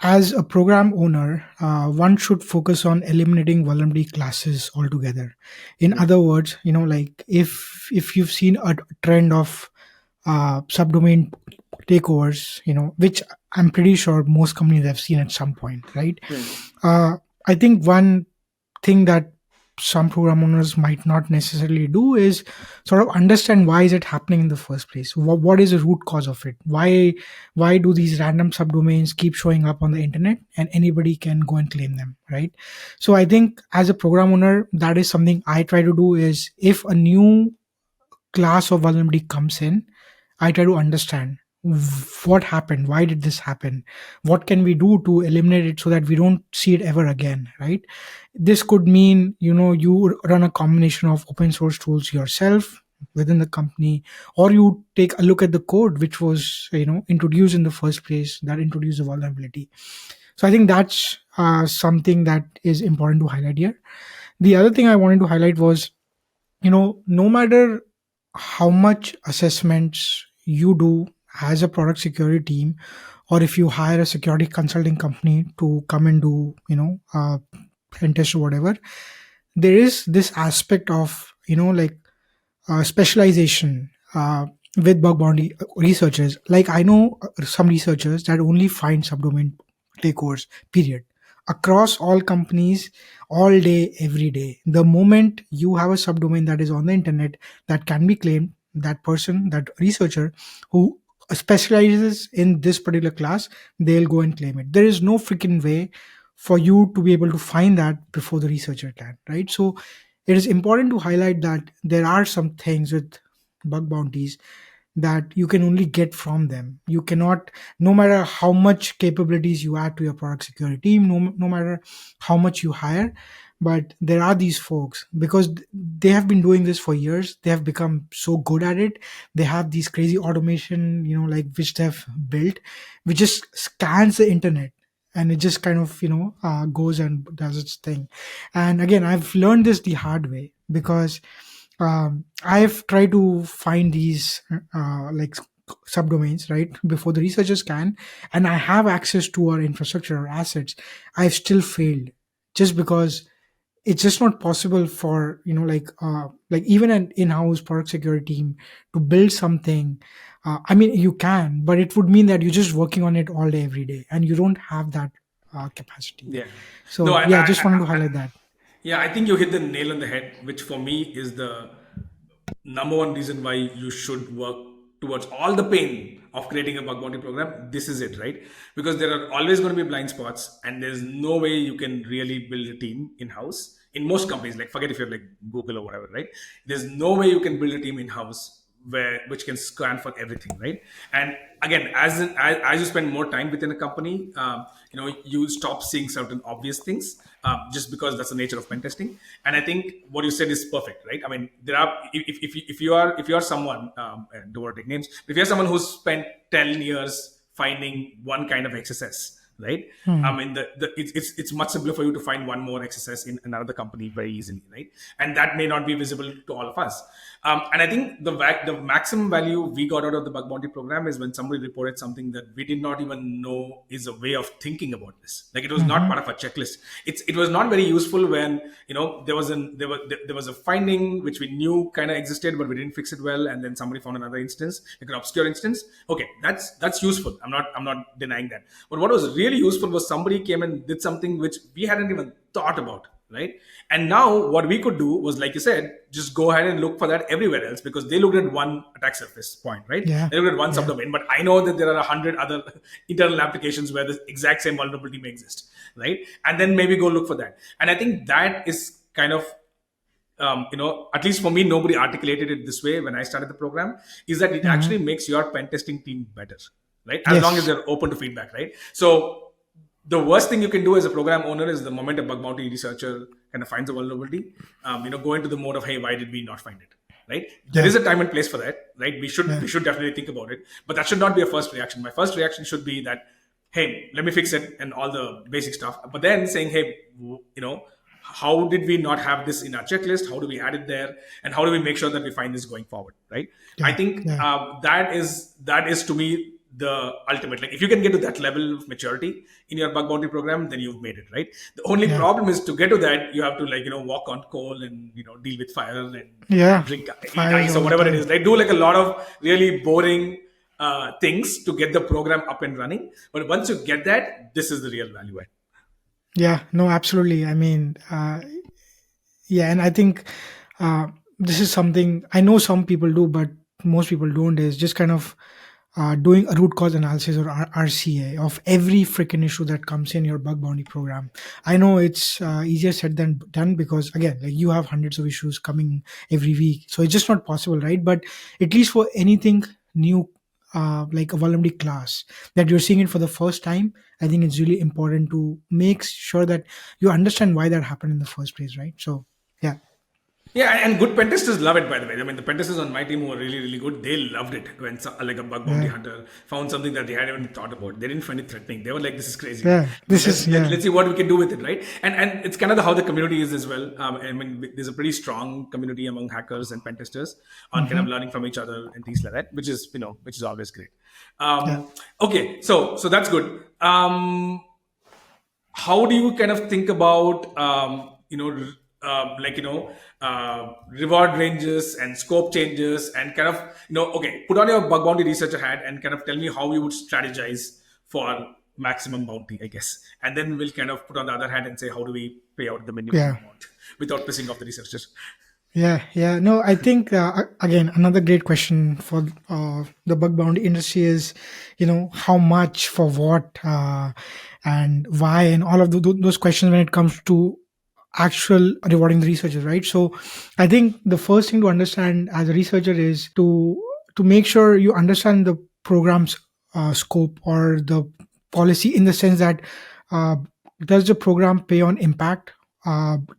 as a program owner, one should focus on eliminating vulnerability classes altogether. In Yeah. other words, like if you've seen a trend of subdomain takeovers, which I'm pretty sure most companies have seen at some point, right? Hmm. Uh, I think one thing that some program owners might not necessarily do is sort of understand why is it happening in the first place. What is the root cause of it? Why do these random subdomains keep showing up on the internet and anybody can go and claim them, right? So I think as a program owner, that is something I try to do. Is if a new class of vulnerability comes in, I try to understand what happened, why did this happen, what can we do to eliminate it so that we don't see it ever again, right? This could mean you run a combination of open source tools yourself within the company, or you take a look at the code which was introduced in the first place that introduced the vulnerability. So I think that's something that is important to highlight here. The other thing I wanted to highlight was, no matter how much assessments you do as a product security team, or if you hire a security consulting company to come and do pen test or whatever, there is this aspect of like specialization with bug bounty researchers. Like I know some researchers that only find subdomain takeovers, period, across all companies, all day, every day. The moment you have a subdomain that is on the internet that can be claimed, that person, that researcher who specializes in this particular class, they'll go and claim it. There is no freaking way for you to be able to find that before the researcher can, right? So it is important to highlight that there are some things with bug bounties that you can only get from them. You cannot, no matter how much capabilities you add to your product security team, no matter how much you hire, but there are these folks, because they have been doing this for years. They have become so good at it. They have these crazy automation, like which they've built, which just scans the internet, and it just kind of goes and does its thing. And again, I've learned this the hard way, because I've tried to find these like subdomains right before the researchers can, and I have access to our infrastructure or assets. I've still failed just because it's just not possible for like even an in-house product security team to build something. I mean, you can, but it would mean that you're just working on it all day every day, and you don't have that capacity. Yeah. No, So yeah, just wanted to highlight that. yeah, I think you hit the nail on the head, which for me is the number one reason why you should work towards all the pain of creating a bug bounty program. This is it, right? Because there are always going to be blind spots, and there's no way you can really build a team in house. In most companies, like forget if you're like Google or whatever, right? There's no way you can build a team in house where which can scan for everything, right? And again, as you spend more time within a company, you stop seeing certain obvious things, just because that's the nature of pen testing. And I think what you said is perfect, right? I mean, there are if you are someone, don't want to take names, if you're someone who's spent 10 years finding one kind of XSS, right? I Hmm. mean, it's much simpler for you to find one more XSS in another company very easily, right? And that may not be visible to all of us. And I think the maximum value we got out of the bug bounty program is when somebody reported something that we did not even know is a way of thinking about this. Like, it was not Hmm. part of a checklist. It was not very useful when, there was a finding which we knew kind of existed, but we didn't fix it well, and then somebody found another instance, like an obscure instance. Okay, that's useful. I'm not denying that. But what was really useful was somebody came and did something which we hadn't even thought about, right? And now what we could do was, like you said, just go ahead and look for that everywhere else, because they looked at one attack surface point, right? Yeah. They looked at one Yeah. subdomain, but I know that there are 100 other internal applications where the exact same vulnerability may exist, right? And then maybe go look for that. And I think that is kind of, at least for me, nobody articulated it this way when I started the program, is that it Hmm. actually makes your pen testing team better, right? As long as Yes. they're open to feedback, right? So the worst thing you can do as a program owner is, the moment a bug bounty researcher kind of finds a vulnerability, go into the mode of, hey, why did we not find it? Right? There Yeah. is a time and place for that, right? We should Yeah. we should definitely think about it, but that should not be a first reaction. My first reaction should be that, hey, let me fix it and all the basic stuff. But then saying, hey, how did we not have this in our checklist? How do we add it there? And how do we make sure that we find this going forward? Right? I Yeah. think Yeah. that is to me the ultimate. Like, if you can get to that level of maturity in your bug bounty program, then you've made it, right? The only Yeah. problem is, to get to that, you have to, like, walk on coal and deal with fire and Yeah. drink, eat Fires ice, or all the whatever it time. is. They do like a lot of really boring things to get the program up and running. But once you get that, this is the real value add. Yeah. No, absolutely. I mean, yeah, and I think this is something I know some people do, but most people don't. Is just kind of doing a root cause analysis, or RCA, of every freaking issue that comes in your bug bounty program. I know it's easier said than done, because again, like, you have hundreds of issues coming every week, so it's just not possible, right? But at least for anything new, like a vulnerability class that you're seeing it for the first time, I think it's really important to make sure that you understand why that happened in the first place, right? So yeah. Yeah, and good pen testers love it, by the way. I mean, the pen testers on my team who are really, really good, they loved it when like a bug bounty Yeah. hunter found something that they hadn't even thought about. They didn't find it threatening. They were like, "This is crazy. Yeah, this is, yeah. Let's see what we can do with it," right? And it's kind of how the community is as well. I mean, there's a pretty strong community among hackers and pen testers on kind of Hmm. learning from each other and things like that, which is always great. Yeah. Okay, so that's good. How do you kind of think about reward ranges and scope changes, and kind of, okay, put on your bug bounty researcher hat and kind of tell me how you would strategize for maximum bounty, I guess, and then we'll kind of put on the other hat and say, how do we pay out the minimum Yeah. amount without pissing off the researchers? Yeah, yeah. No, I think again, another great question for the bug bounty industry is, how much for what, and why, and all of those questions when it comes to actual rewarding the researchers, right? So, I think the first thing to understand as a researcher is to make sure you understand the program's scope, or the policy, in the sense that, uh, does the program pay on impact,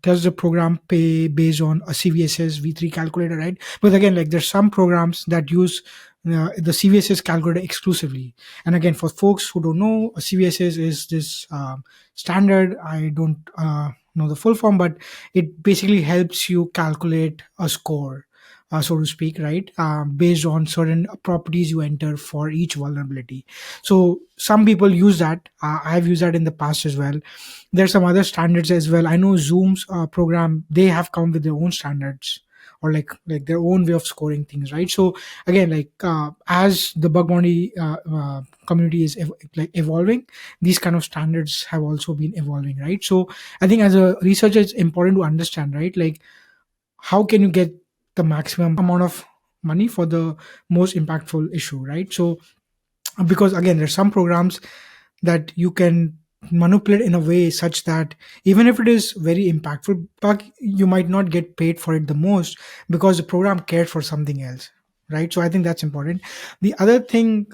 does the program pay based on a CVSS V3 calculator, right? But again, like, there's some programs that use the CVSS calculator exclusively. And again, for folks who don't know, a CVSS is this standard. I don't know the full form, but it basically helps you calculate a score, so to speak, right? Based on certain properties you enter for each vulnerability. So some people use that. I've used that in the past as well. There's some other standards as well. I know Zoom's program, they have come with their own standards, or like their own way of scoring things, right? So again, like, as the bug bounty community is like evolving, these kind of standards have also been evolving, right? So I think as a researcher, it's important to understand, right? Like, how can you get the maximum amount of money for the most impactful issue, right? So because again, there's some programs that you can manipulate in a way such that even if it is very impactful, but you might not get paid for it the most, because the program cared for something else, right? So I think that's important. The other thing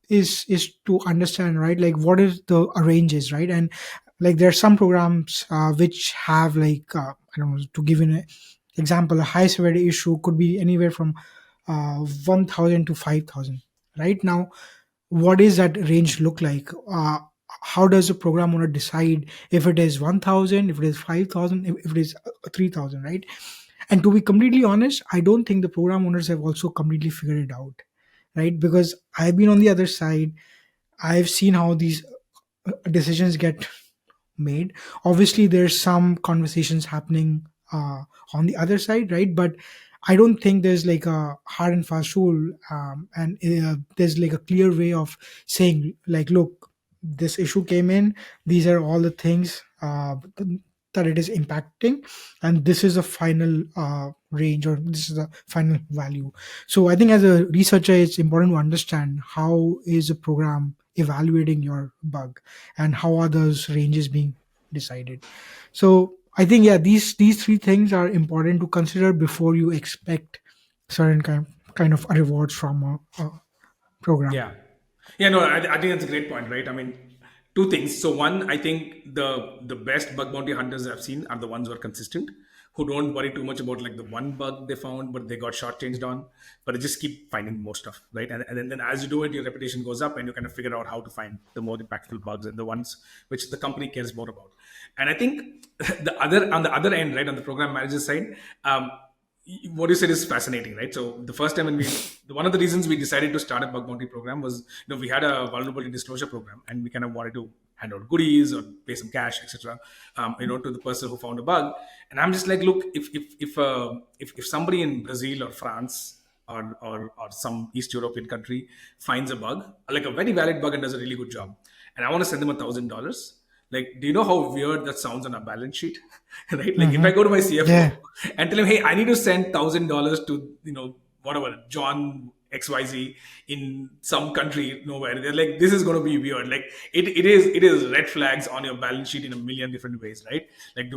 is to understand, right, like, what is the ranges, right? And like, there are some programs which have, like, I don't know, to give you an example, a high severity issue could be anywhere from 1000 to 5000, right? Now, what does that range look like? how does the program owner decide if it is 1000, if it is 5000, if it is 3000, right? And to be completely honest, I don't think the program owners have also completely figured it out, right? Because I've been on the other side. I've seen how these decisions get made. Obviously there's some conversations happening on the other side, right? But I don't think there's like a hard and fast rule, and there's like a clear way of saying like, look, this issue came in, these are all the things that it is impacting, and this is a final range, or this is a final value. So I think as a researcher, it's important to understand how is a program evaluating your bug, and how are those ranges being decided. So I think, yeah, these three things are important to consider before you expect certain kind of rewards from a program. Yeah. Yeah, no, I think that's a great point, right? I mean, two things. So one, I think the best bug bounty hunters I've seen are the ones who are consistent, who don't worry too much about like the one bug they found, but they got shortchanged on, but they just keep finding more stuff, right? And then as you do it, your reputation goes up, and you kind of figure out how to find the more impactful bugs and the ones which the company cares more about. And I think on the other end, right, on the program manager side, what you said is fascinating, right? So the first time when one of the reasons we decided to start a bug bounty program was, we had a vulnerability disclosure program, and we kind of wanted to hand out goodies or pay some cash, etc. To the person who found a bug. And I'm just like, look, if somebody in Brazil or France or some East European country finds a bug, like a very valid bug, and does a really good job, and I want to send them $1,000. Like, do you know how weird that sounds on a balance sheet? Right? Like, if Hmm. I go to my CFO Yeah. and tell him, hey, I need to send $1,000 to, whatever, John XYZ in some country nowhere. They're like, this is going to be weird. Like, it is red flags on your balance sheet in a million different ways, right? Like,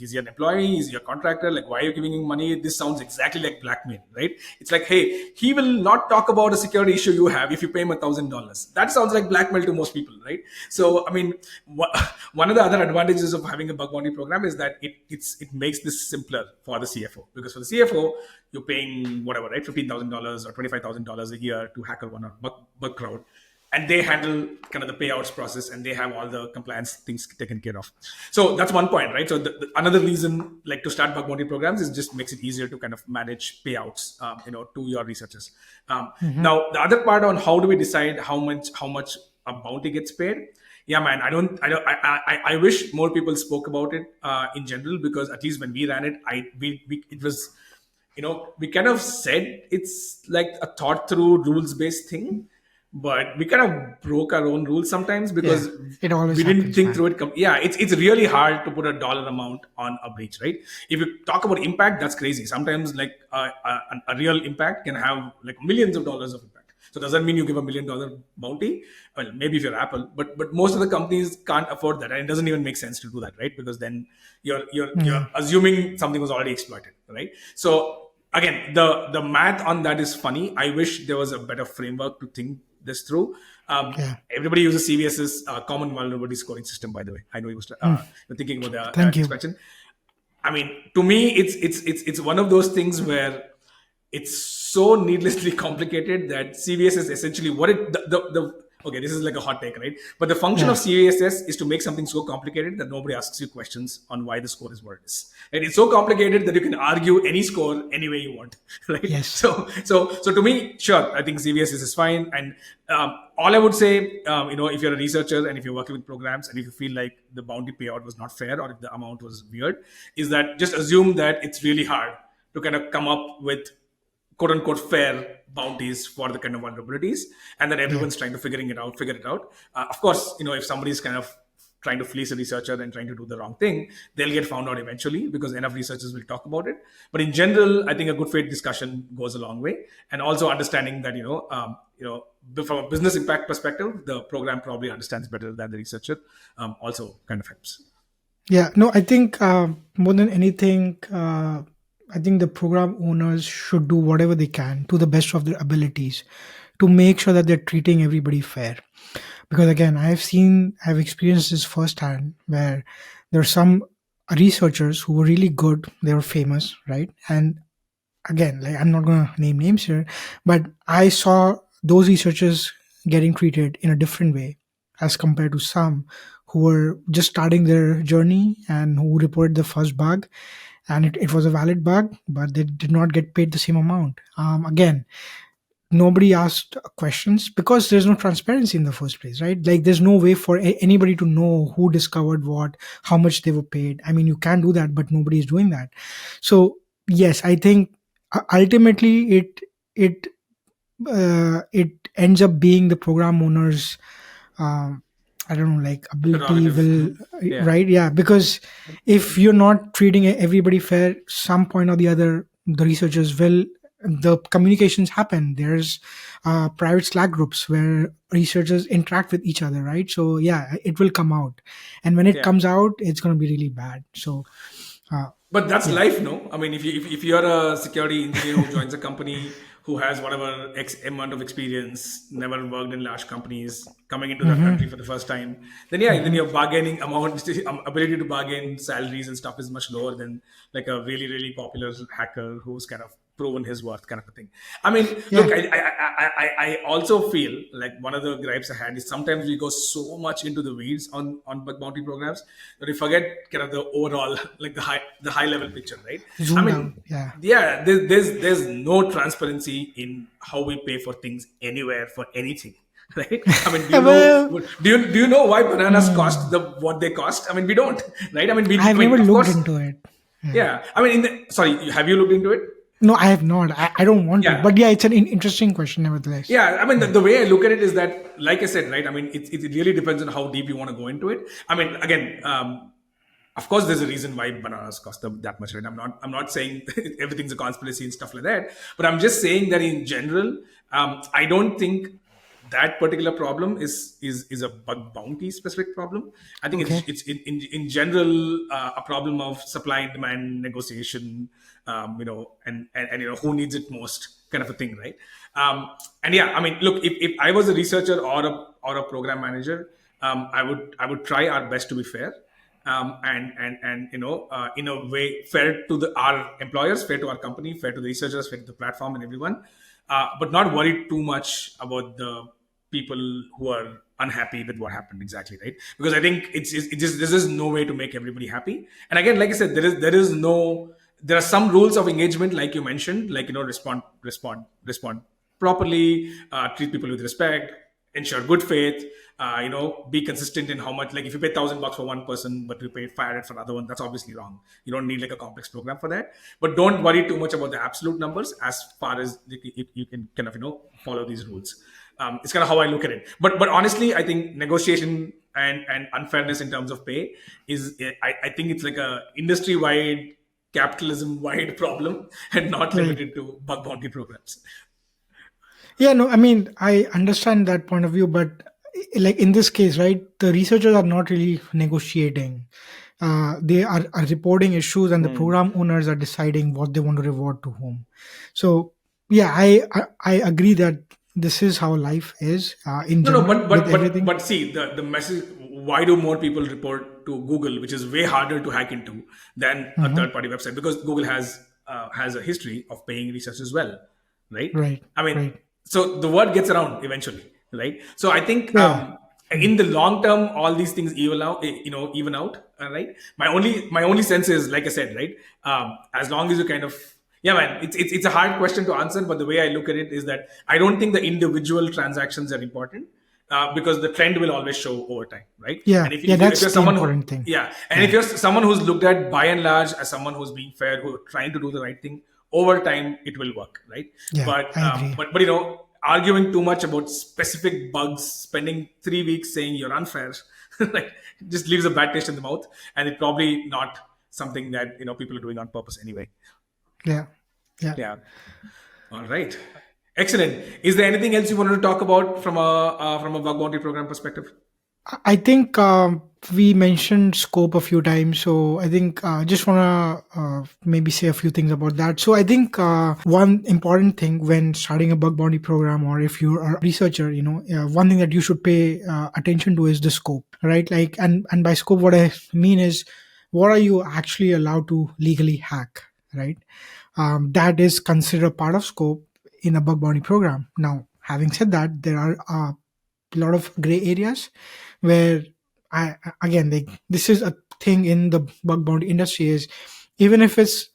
is he an employee? Is he a contractor? Like, why are you giving him money? This sounds exactly like blackmail, right? It's like, hey, he will not talk about a security issue you have if you pay him $1,000. That sounds like blackmail to most people, right? So, I mean, one of the other advantages of having a bug bounty program is that it makes this simpler for the CFO, because for the CFO, you're paying whatever, right, $15,000 or $25,000 a year to HackerOne or bug crowd, and they handle kind of the payouts process, and they have all the compliance things taken care of. So that's one point, right? So another reason, like, to start bug bounty programs is just makes it easier to kind of manage payouts, to your researchers. Hmm. Now, the other part on how do we decide how much a bounty gets paid? Yeah, man, I wish more people spoke about it in general, because at least when we ran it, it was, we kind of said it's like a thought through rules based thing, but we kind of broke our own rules sometimes, Yeah, because it always we didn't happens, think man. through it. Yeah, it's really hard to put a dollar amount on a breach, right? If you talk about impact, that's crazy. Sometimes, like, a real impact can have like millions of dollars of impact. So does that mean you give $1 million bounty? Well, maybe if you're Apple, but most of the companies can't afford that, and it doesn't even make sense to do that, right? Because then you're Yeah. assuming something was already exploited, right? So again, the math on that is funny. I wish there was a better framework to think this through. Yeah. Everybody uses CVS's common vulnerability scoring system, by the way. I know you was Hmm. thinking about the Thank you. expansion. I mean, to me, it's one of those things where it's so needlessly complicated that CVS is essentially what it the okay, this is like a hot take, right? But the function of Yeah. CVSS is to make something so complicated that nobody asks you questions on why the score is what it is. And it's so complicated that you can argue any score any way you want, right? Yes. So to me, sure, I think CVSS is fine. And all I would say, if you're a researcher and if you're working with programs and if you feel like the bounty payout was not fair or if the amount was weird, is that just assume that it's really hard to kind of come up with quote unquote fair bounties for the kind of vulnerabilities, and that Yeah. everyone's trying to figure it out. Of course, if somebody's kind of trying to fleece a researcher and trying to do the wrong thing, they'll get found out eventually, because enough researchers will talk about it. But in general, I think a good faith discussion goes a long way, and also understanding that from a business impact perspective, the program probably understands better than the researcher. Also, kind of helps. Yeah, no, I think more than anything, I think the program owners should do whatever they can to the best of their abilities to make sure that they're treating everybody fair. Because again, I've experienced this firsthand where there are some researchers who were really good, they were famous, right? And again, like, I'm not going to name names here, but I saw those researchers getting treated in a different way as compared to some who were just starting their journey and who reported the first bug, and it was a valid bug, but they did not get paid the same amount. Again, nobody asked questions because there's no transparency in the first place, right? Like there's no way for anybody to know who discovered what, how much they were paid. I mean, you can do that, but nobody is doing that. So yes, I think ultimately it it ends up being the program owners, um, I don't know, like ability Prerogative. will, Yeah. right? Yeah, because if you're not treating everybody fair, some point or the other, the researchers will, the communications happen. There's private Slack groups where researchers interact with each other, right? So yeah, it will come out, and when it Yeah. comes out, it's going to be really bad. So uh, But that's yeah. life, no? I mean, if you're a security engineer who joins a company who has whatever X amount of experience, never worked in large companies, coming into that country Hmm. for the first time, then yeah, then Hmm. your bargaining amount, ability to bargain salaries and stuff is much lower than like a really, really popular hacker who's kind of proven his worth, kind of a thing. I mean, look, Yeah. I also feel like one of the gripes I had is sometimes we go so much into the weeds on bug bounty programs that we forget kind of the overall, like the high level picture, right? I Zoom mean, down. Yeah. yeah, there's no transparency in how we pay for things anywhere for anything. Right? I mean, Well, do you know why bananas cost hmm, the what they cost? I mean, we don't, right? I I've never mean, of looked course, into it. Yeah. yeah. I mean, sorry, have you looked into it? No, I have not. I don't want to. Yeah, But yeah, it's an interesting question, nevertheless. yeah. I mean, Yeah. the way I look at it is that, like I said, right? I mean, it really depends on how deep you want to go into it. I mean, again, of course, there's a reason why bananas cost that much, right? I'm not saying everything's a conspiracy and stuff like that, but I'm just saying that in general, I don't think that particular problem is a bug bounty specific problem. I think Okay. it's in general a problem of supply and demand negotiation, and who needs it most, kind of a thing, right? And yeah, I mean, look, if I was a researcher or a program manager, I would try our best to be fair, and in a way fair to our employers, fair to our company, fair to the researchers, fair to the platform and everyone, but not worried too much about the people who are unhappy with what happened exactly, right? Because I think it just this is no way to make everybody happy. And again, like I said, there is no, there are some rules of engagement, like you mentioned, like respond properly, treat people with respect, ensure good faith, be consistent in how much. Like if you pay $1,000 for one person but you pay 500 for another one, that's obviously wrong. You don't need like a complex program for that. But don't worry too much about the absolute numbers as far as you can kind of follow these rules. It's kind of how I look at it. But honestly, I think negotiation and unfairness in terms of pay is, I think it's like a industry wide, capitalism wide problem, and not Right. limited to bug bounty programs. Yeah, no, I mean, I understand that point of view, but like in this case, right, the researchers are not really negotiating. They are reporting issues, and the Hmm. program owners are deciding what they want to reward to whom. So, yeah, I agree that this is how life is in No, no, general but with but but everything. but see the message. Why do more people report to Google, which is way harder to hack into than a Hmm. third party website? Because Google has a history of paying research as well, right? Right, I mean, right. so the word gets around eventually, right? So I think Yeah. in the long term, all these things even out, right? My only sense is, like I said, right? As long as you kind of, yeah, man, it's a hard question to answer, but the way I look at it is that I don't think the individual transactions are important, because the trend will always show over time, right? Yeah, And if, yeah, if, you, if that's you're the someone who, important thing. yeah, and if Yeah, you're someone who's looked at by and large as someone who's being fair, who are trying to do the right thing, over time it will work, right? yeah, But I agree. arguing too much about specific bugs, spending 3 weeks saying you're unfair, like, just leaves a bad taste in the mouth, and it's probably not something that people are doing on purpose anyway. Yeah, yeah. Yeah. All right. Excellent. Is there anything else you wanted to talk about from a bug bounty program perspective? I think we mentioned scope a few times, so I think just wanna maybe say a few things about that. So I think one important thing when starting a bug bounty program, or if you're a researcher, one thing that you should pay attention to is the scope, right? Like, and by scope, what I mean is, what are you actually allowed to legally hack, right? That is considered part of scope in a bug bounty program. Now, having said that, there are lot of gray areas where again, like, this is a thing in the bug bounty industry, is even if it's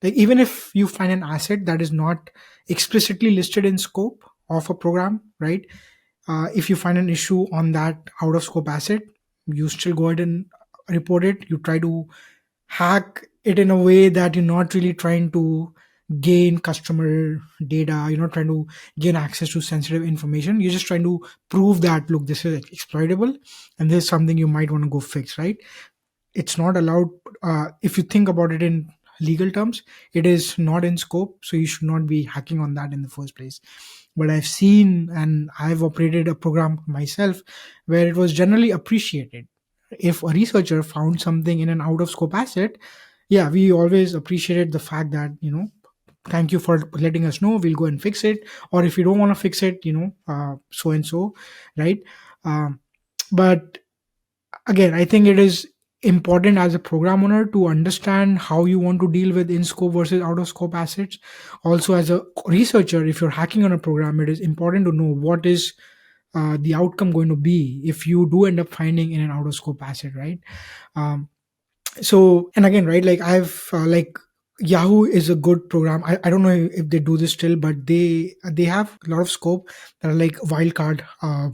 like, even if you find an asset that is not explicitly listed in scope of a program, right? If you find an issue on that out of scope asset, you still go ahead and report it. You try to hack it in a way that you're not really trying to gain customer data, you're not trying to gain access to sensitive information, you're just trying to prove that, look, this is exploitable and this is something you might want to go fix, right? It's not allowed. If you think about it in legal terms, it is not in scope, so you should not be hacking on that in the first place. But I've seen and I've operated a program myself where it was generally appreciated. If a researcher found something in an out of scope asset, yeah, we always appreciated the fact that, thank you for letting us know, we'll go and fix it. Or if you don't want to fix it, so and so, right? But again, I think it is important as a program owner to understand how you want to deal with in scope versus out of scope assets. Also, as a researcher, if you're hacking on a program, it is important to know what is the outcome going to be if you do end up finding in an out of scope asset, right? um, so, and again, right, like, I've like, Yahoo is a good program. I don't know if they do this still, but they have a lot of scope that are like wildcard,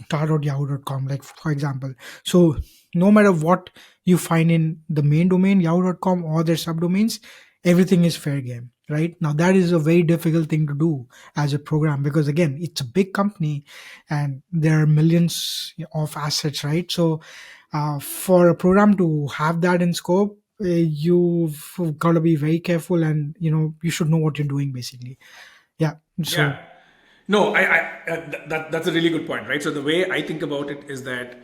tar.yahoo.com, like, for example. So no matter what you find in the main domain yahoo.com or their subdomains, everything is fair game, right? Now that is a very difficult thing to do as a program, because again, it's a big company and there are millions of assets, right? So for a program to have that in scope, you've got to be very careful, and you should know what you're doing, basically. Yeah. So Yeah. No, that's a really good point, right? So the way I think about it is that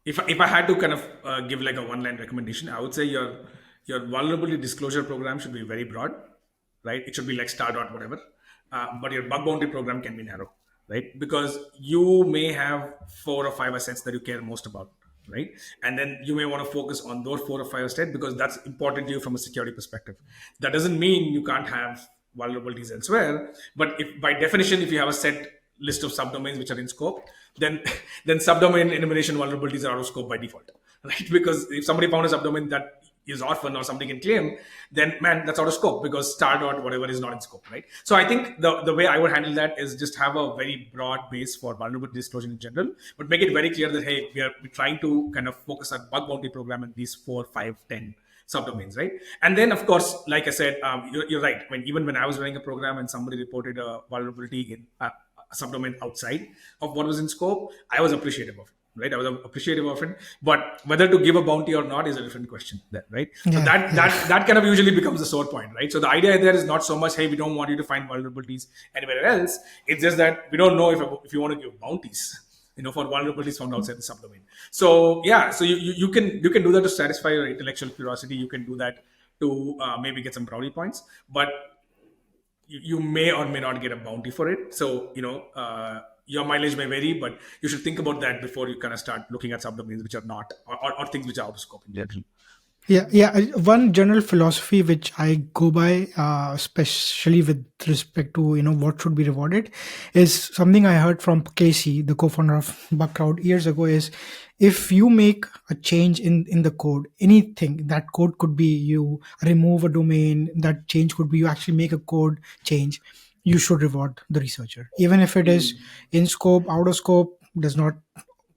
if I had to kind of give like a one line recommendation, I would say your vulnerability disclosure program should be very broad, right? It should be like star dot whatever, but your bug bounty program can be narrow, right? Because you may have 4 or 5 assets that you care most about, right? And then you may want to focus on those 4 or 5 assets because that's important to you from a security perspective. That doesn't mean you can't have vulnerabilities elsewhere, but if by definition, if you have a set list of subdomains which are in scope, then then subdomain enumeration vulnerabilities are out of scope by default, right? Because if somebody found a subdomain that is orphan or somebody can claim, then man, that's out of scope because star dot whatever is not in scope, right? So I think the way I would handle that is just have a very broad base for vulnerability disclosure in general, but make it very clear that hey, we're trying to kind of focus our bug bounty program in these 4, 5, 10 subdomains, right? And then, of course, like I said, you're right. Even when I was running a program and somebody reported a vulnerability in a subdomain outside of what was in scope, I was appreciative of it. Right, I was appreciative of it, but whether to give a bounty or not is a different question. There, right? So yeah, that yeah, that kind of usually becomes the sore point, right? So the idea there is not so much, hey, we don't want you to find vulnerabilities anywhere else. It's just that we don't know if you want to give bounties, for vulnerabilities found outside the subdomain. So yeah, so you can do that to satisfy your intellectual curiosity. You can do that to maybe get some brownie points, but you may or may not get a bounty for it. So your mileage may vary, but you should think about that before you kind of start looking at subdomains which are not or things which are out of scope in general. yeah, yeah. One general philosophy which I go by, especially with respect to what should be rewarded, is something I heard from Casey, the co-founder of Bugcrowd, years ago. Is if you make a change in the code, anything, that code could be you remove a domain, that change could be you actually make a code change, you should reward the researcher, even if it is in scope, out of scope, does not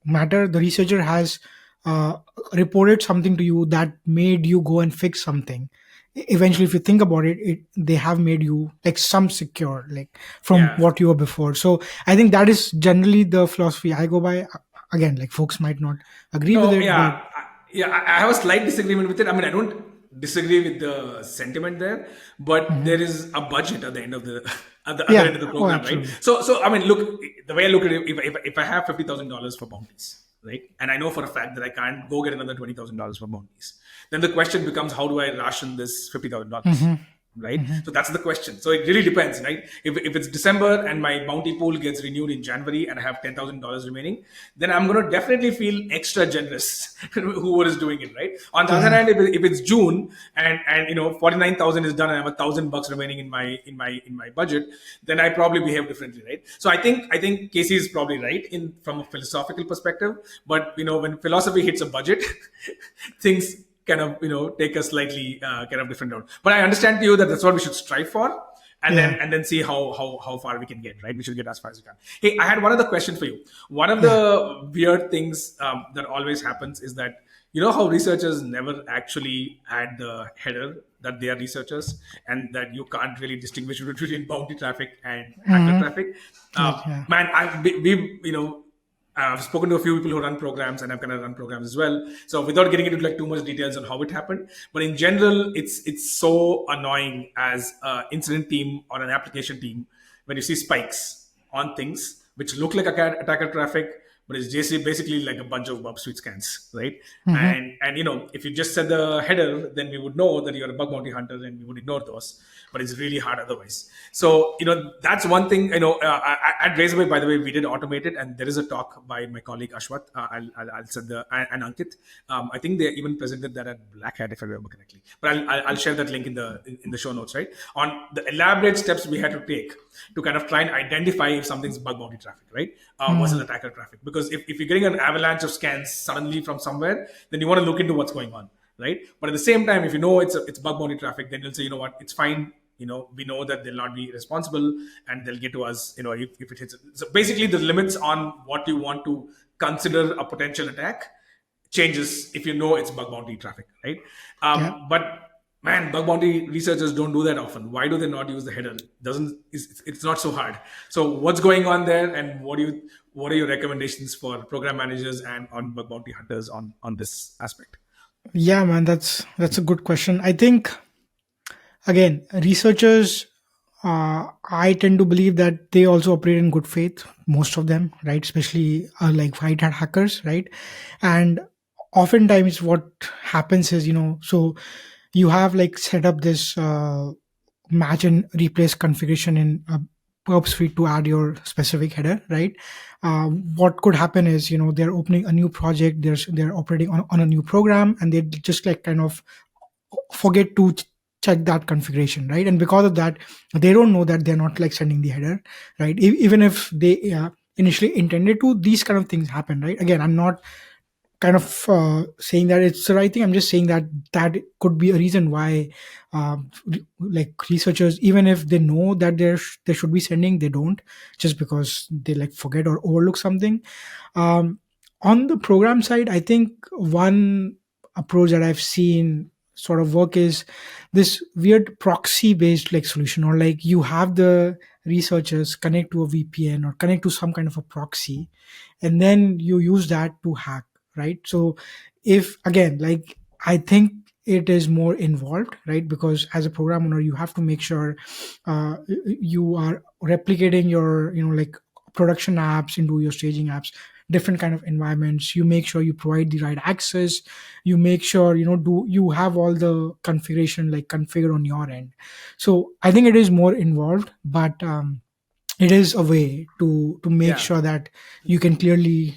matter. The researcher has uh, reported something to you that made you go and fix something. Eventually, if you think about it, they have made you like some secure, like, from Yeah. what you were before. So I think that is generally the philosophy I go by. Again, like, folks might not agree with No, it, but I have a slight disagreement with it. I mean, I don't disagree with the sentiment there, but mhm. there is a budget at the end of the at the other Yeah, end of the oh, program, right? absolutely. So I mean, look, the way I look at it, if I have $50,000 for bounties, right, and I know for a fact that I can't go get another $20,000 for bounties, then the question becomes, how do I ration this $50,000? Hmm. right? So that's the question. So it really depends, right? If it's December and my bounty pool gets renewed in January and I have $10,000 remaining, then I'm going to definitely feel extra generous whoever is doing it, right? On the other Yeah. hand, if it's June and 49,000 is done and I have $1,000 remaining in my budget, then I probably behave differently, right? So I think Casey is probably right in from a philosophical perspective, but when philosophy hits a budget, things kind of take a slightly kind of different route. But I understand to you that that's what we should strive for, and then Yeah. and then see how far we can get. Right, we should get as far as we can. Hey, I had one other question for you. One of Yeah. the weird things that always happens is that how researchers never actually add the header that they are researchers, and that you can't really distinguish between bounty traffic and hacker Mm-hmm. traffic. Yeah. Man, we I've spoken to a few people who run programs, and I've kind of run programs as well. So without getting into like too much details on how it happened, but in general, it's so annoying as an incident team or an application team when you see spikes on things which look like attacker traffic, but it's just basically like a bunch of bug suite scans, right? Mm-hmm. And if you just said the header, then we would know that you're a bug bounty hunter, and we would ignore those. But it's really hard otherwise. So that's one thing. At Razorway, by the way, we did automate it, and there is a talk by my colleague Ashwat. I'll send the and Ankit. I think they even presented that at Black Hat, if I remember correctly. But I'll share that link in the show notes, right? On the elaborate steps we had to take to kind of try and identify if something's bug bounty traffic, right? Versus Mm-hmm. attacker traffic. Because if you're getting an avalanche of scans suddenly from somewhere, then you want to look into what's going on, right? But at the same time, if you know it's bug bounty traffic, then you'll say, you know what, it's fine. We know that they'll not be responsible, and they'll get to us, if it hits. So basically, the limits on what you want to consider a potential attack changes if you know it's bug bounty traffic, right? Yeah. But man, bug bounty researchers don't do that often. Why do they not use the header? Doesn't it's not so hard. So what's going on there, and what are your recommendations for program managers and on bug bounty hunters on this aspect? Yeah, man, that's a good question. I think again, researchers, I tend to believe that they also operate in good faith. Most of them, right? Especially like white hat hackers, right? And oftentimes, what happens is, so you have like set up this match and replace configuration in perp suite to add your specific header, right? What could happen is, they're opening a new project, they're operating on a new program, and they just like kind of forget to check that configuration, right? And because of that, they don't know that they're not like sending the header, right? Even if they initially intended to, these kind of things happen, right? Again, I'm not kind of saying that it's the right thing. I'm just saying that that could be a reason why like researchers, even if they know that they should be sending, they don't, just because they like forget or overlook something. um, on the program side, I think one approach that I've seen sort of work is this weird proxy based like solution, or like you have the researchers connect to a VPN or connect to some kind of a proxy, and then you use that to hack, right? So if again, like, I think it is more involved, right? Because as a program owner, you have to make sure you are replicating your like production apps into your staging apps, different kind of environments. You make sure you provide the right access, you make sure do you have all the configuration like configured on your end. So I think it is more involved, but it is a way to make Yeah, sure that you can clearly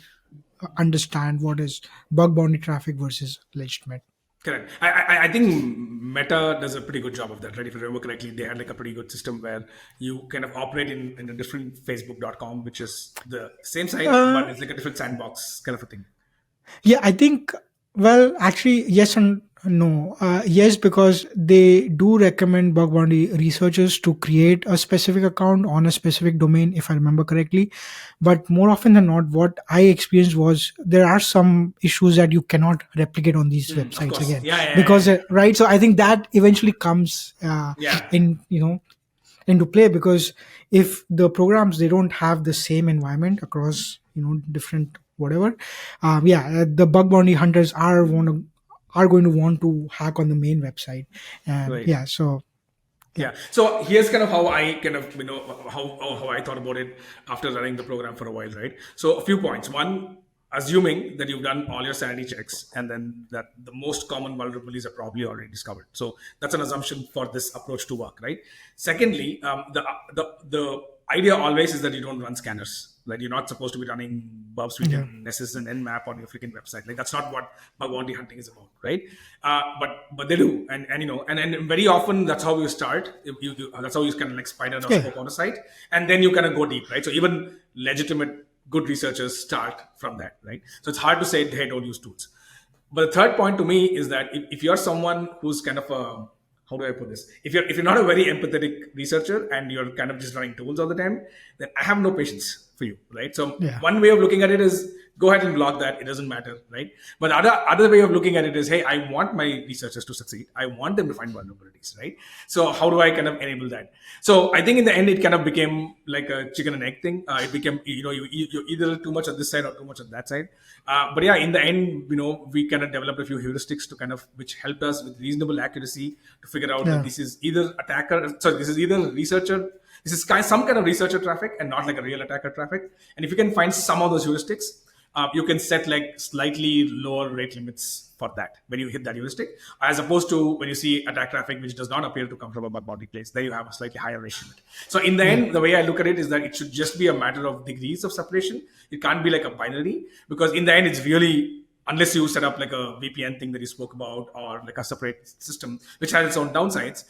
understand what is bug bounty traffic versus legitimate. correct. I think Meta does a pretty good job of that, right? If you remember correctly, they had like a pretty good system where you kind of operate in a different Facebook.com, which is the same site, uh, but it's like a different sandbox kind of a thing. Yeah, I think, well, actually, yes and no. Yes, because they do recommend bug bounty researchers to create a specific account on a specific domain, if I remember correctly. But more often than not, what I experienced was there are some issues that you cannot replicate on these Of websites course. again, Yeah, yeah, because yeah, right. So I think that eventually comes yeah. in into play, because if the programs, they don't have the same environment across different whatever, the bug bounty hunters are going to want to hack on the main website. And Right. yeah, so yeah. Yeah. So here's kind of how I kind of how I thought about it after running the program for a while, right? So a few points. One, assuming that you've done all your sanity checks and then that the most common vulnerabilities are probably already discovered. So that's an assumption for this approach to work, right? Secondly, the idea always is that you don't run scanners. Like you're not supposed to be running Bob Suite Yeah. and Nessus and Nmap on your freaking website. Like that's not what bug bounty hunting is about, right? But they do, and and very often that's how you start. That's how you kind of like spider or Yeah. scope on a site, and then you kind of go deep, right? So even legitimate good researchers start from that, right? So it's hard to say, hey, don't use tools. But the third point to me is that if you're someone who's kind of a, how do I put this? If you're not a very empathetic researcher and you're kind of just running tools all the time, then I have no patience for you, right? So Yeah. one way of looking at it is go ahead and block that. It doesn't matter, right? But other way of looking at it is, hey, I want my researchers to succeed. I want them to find vulnerabilities, right? So how do I kind of enable that? So I think in the end, it kind of became like a chicken and egg thing. It became, you're either too much on this side or too much on that side. But yeah, in the end, we kind of developed a few heuristics to kind of, which helped us with reasonable accuracy to figure out that Yeah. this is either this is either researcher, this is some kind of researcher traffic and not like a real attacker traffic. And if you can find some of those heuristics, you can set like slightly lower rate limits for that when you hit that heuristic, as opposed to when you see attack traffic which does not appear to come from a bug bounty place. There you have a slightly higher rate limit. So in the Yeah. end, the way I look at it is that it should just be a matter of degrees of separation. It can't be like a binary, because in the end, it's really, unless you set up like a VPN thing that you spoke about, or like a separate system which has its own downsides,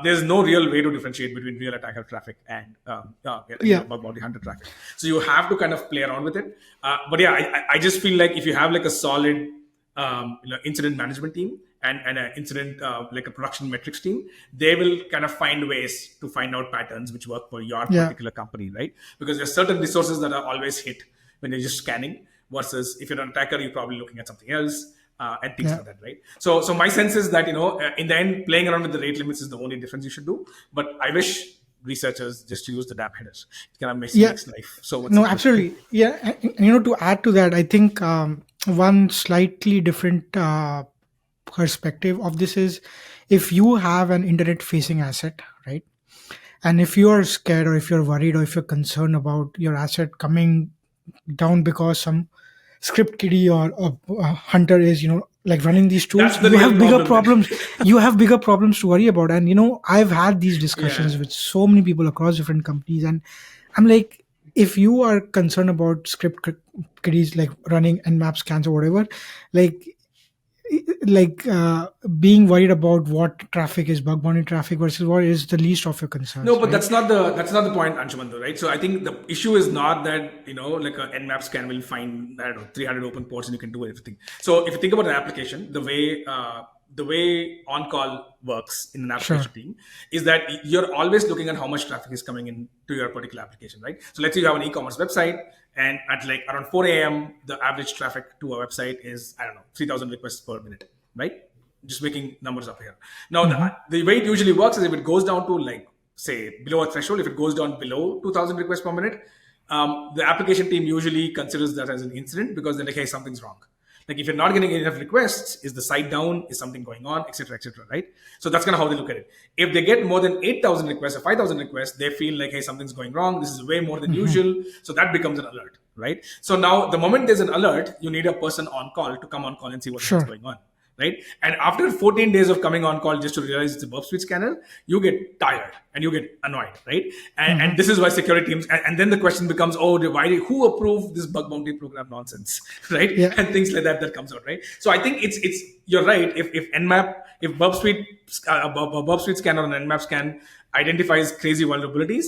there's no real way to differentiate between real attacker traffic and Yeah. bug bounty hunter traffic. So you have to kind of play around with it. But yeah, I just feel like if you have like a solid incident management team and an incident like a production metrics team, they will kind of find ways to find out patterns which work for your Yeah. particular company, right? Because there's certain resources that are always hit when you're just scanning, versus if you're an attacker, you're probably looking at something else. And things Yeah. like that, right? So my sense is that in the end, playing around with the rate limits is the only difference you should do. But I wish researchers just use the damn headers. It kind of Yeah. makes life so much No, simpler. absolutely. Yeah. To add to that, I think one slightly different perspective of this is, if you have an internet facing asset, right? And if you are scared, or if you're worried, or if you're concerned about your asset coming down because some script kiddie or a hunter is, like running these tools, That's the you real have bigger problem then. problems. You have bigger problems to worry about. And I've had these discussions Yeah. with so many people across different companies, and I'm like, if you are concerned about kiddies like running nmap scans or whatever, like being worried about what traffic is bug bounty traffic versus what is the least of your No, concerns, but right? that's not the point, Anshuman, though, right? So I think the issue is not that like a Nmap scan will find, I don't know, 300 open ports and you can do everything. So if you think about an application, the way on call works in an application Sure. team is that you're always looking at how much traffic is coming in to your particular application, right? So let's say you have an e-commerce website, and at like around 4 a.m. the average traffic to a website is, I don't know, 3,000 requests per minute, right? Just making numbers up here. Now, Hmm. the way it usually works is if it goes down to like, say, below a threshold, if it goes down below 2,000 requests per minute, the application team usually considers that as an incident, because they're like, hey, something's wrong. Like if you're not getting enough requests, is the site down? Is something going on? Etc. Etc. Right? So that's kind of how they look at it. If they get more than 8,000 requests or 5,000 requests, they feel like, hey, something's going wrong. This is way more than usual. So that becomes an alert, right? So now the moment there's an alert, you need a person on call to come on call and see what the hell's Sure. going on, right? And after 14 days of coming on call just to realize it's a burp suite scanner, you get tired and you get annoyed, right? And this is why security teams, and then the question becomes, oh, who approved this bug bounty program nonsense, right? Yeah. And things like that comes out, right? So I think it's you're right. If Nmap, if burp suite, burp suite scan or an Nmap scan identifies crazy vulnerabilities,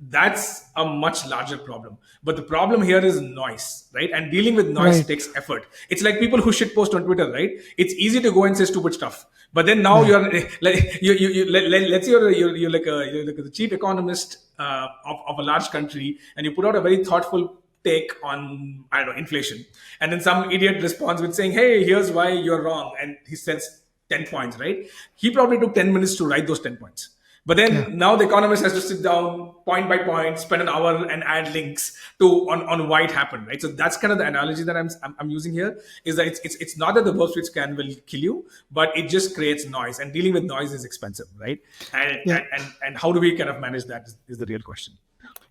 that's a much larger problem. But the problem here is noise, right? And dealing with noise Right. takes effort. It's like people who shit post on Twitter, right? It's easy to go and say stupid stuff, but then now you're like let's say you're like the chief economist of a large country, and you put out a very thoughtful take on, I don't know, inflation, and then some idiot responds with saying, hey, here's why you're wrong, and he says 10 points, right? He probably took 10 minutes to write those 10 points. But Yeah. then now the economist has to sit down point by point, spend an hour and add links on why it happened, right? So that's kind of the analogy that I'm using here, is that it's not that the burp suite scan will kill you, but it just creates noise, and dealing with noise is expensive, right? And Yeah. and how do we kind of manage that is the real question.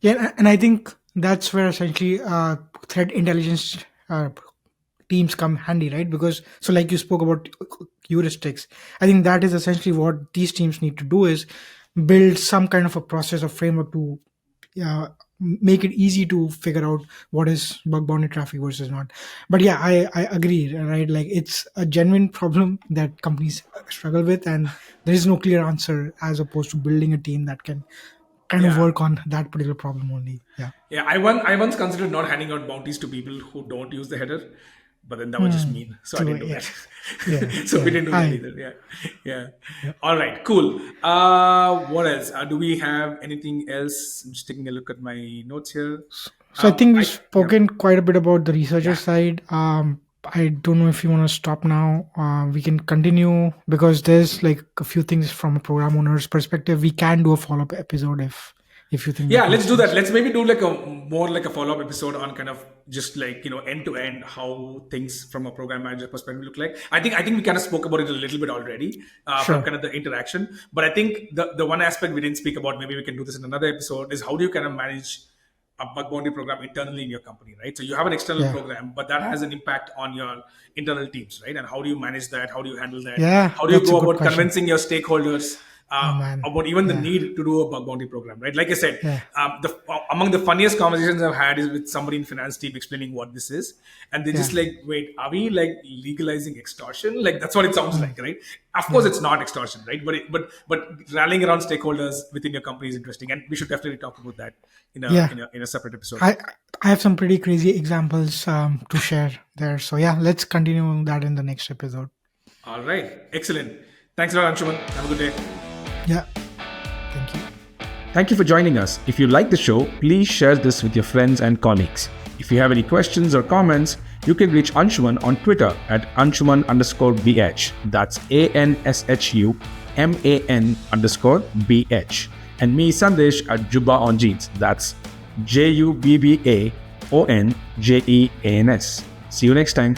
Yeah, and I think that's where essentially threat intelligence teams come handy, right? Because so like you spoke about heuristics, I think that is essentially what these teams need to do is build some kind of a process or framework to make it easy to figure out what is bug bounty traffic versus not. But yeah, I agree, right? Like it's a genuine problem that companies struggle with, and there is no clear answer as opposed to building a team that can kind of Yeah. work on that particular problem only. Yeah. Yeah, I once considered not handing out bounties to people who don't use the header, but then that was just mean, so I True. didn't do Yeah. that. Yeah. So we Yeah. didn't do that either. Yeah, yeah. Yeah. All right, cool. What else? Do we have anything else? I'm just taking a look at my notes here. So I think we've Yeah, spoken quite a bit about the researcher yeah. side. I don't know if you want to stop now. We can continue because there's like a few things from a program owner's perspective. We can do a follow up episode if you think Yeah, that let's makes do that. sense. Let's maybe do like a more like a follow-up episode on kind of just like end to end how things from a program manager perspective look like. I think we kind of spoke about it a little bit already from Sure. kind of the interaction. But I think the one aspect we didn't speak about, maybe we can do this in another episode, is how do you kind of manage a bug bounty program internally in your company, right? So you have an external Yeah. program, but that has an impact on your internal teams, right? And how do you manage that? How do you handle that? Yeah. How do you That's a go good about question. convincing your stakeholders Oh man. about even the Yeah. need to do a bug bounty program, right? Like I said, Yeah. among the funniest conversations I've had is with somebody in finance team explaining what this is, and they're Yeah. just like, "Wait, are we like legalizing extortion? Like that's what it sounds like, right?" Of course, Yeah. it's not extortion, right? But rallying around stakeholders within your company is interesting, and we should definitely talk about that in a Yeah. in a in a separate episode. I I have some pretty crazy examples to share there. So yeah, let's continue that in the next episode. All right, excellent. Thanks a lot, Anshuman. Have a good day. Yeah. Thank you. Thank you for joining us. If you like the show, please share this with your friends and colleagues. If you have any questions or comments, you can reach Anshuman on Twitter at Anshuman_BH. That's ANSHUMAN_BH. And me, Sandesh, at Jubba on Jeans. That's JUBBAONJEANS. See you next time.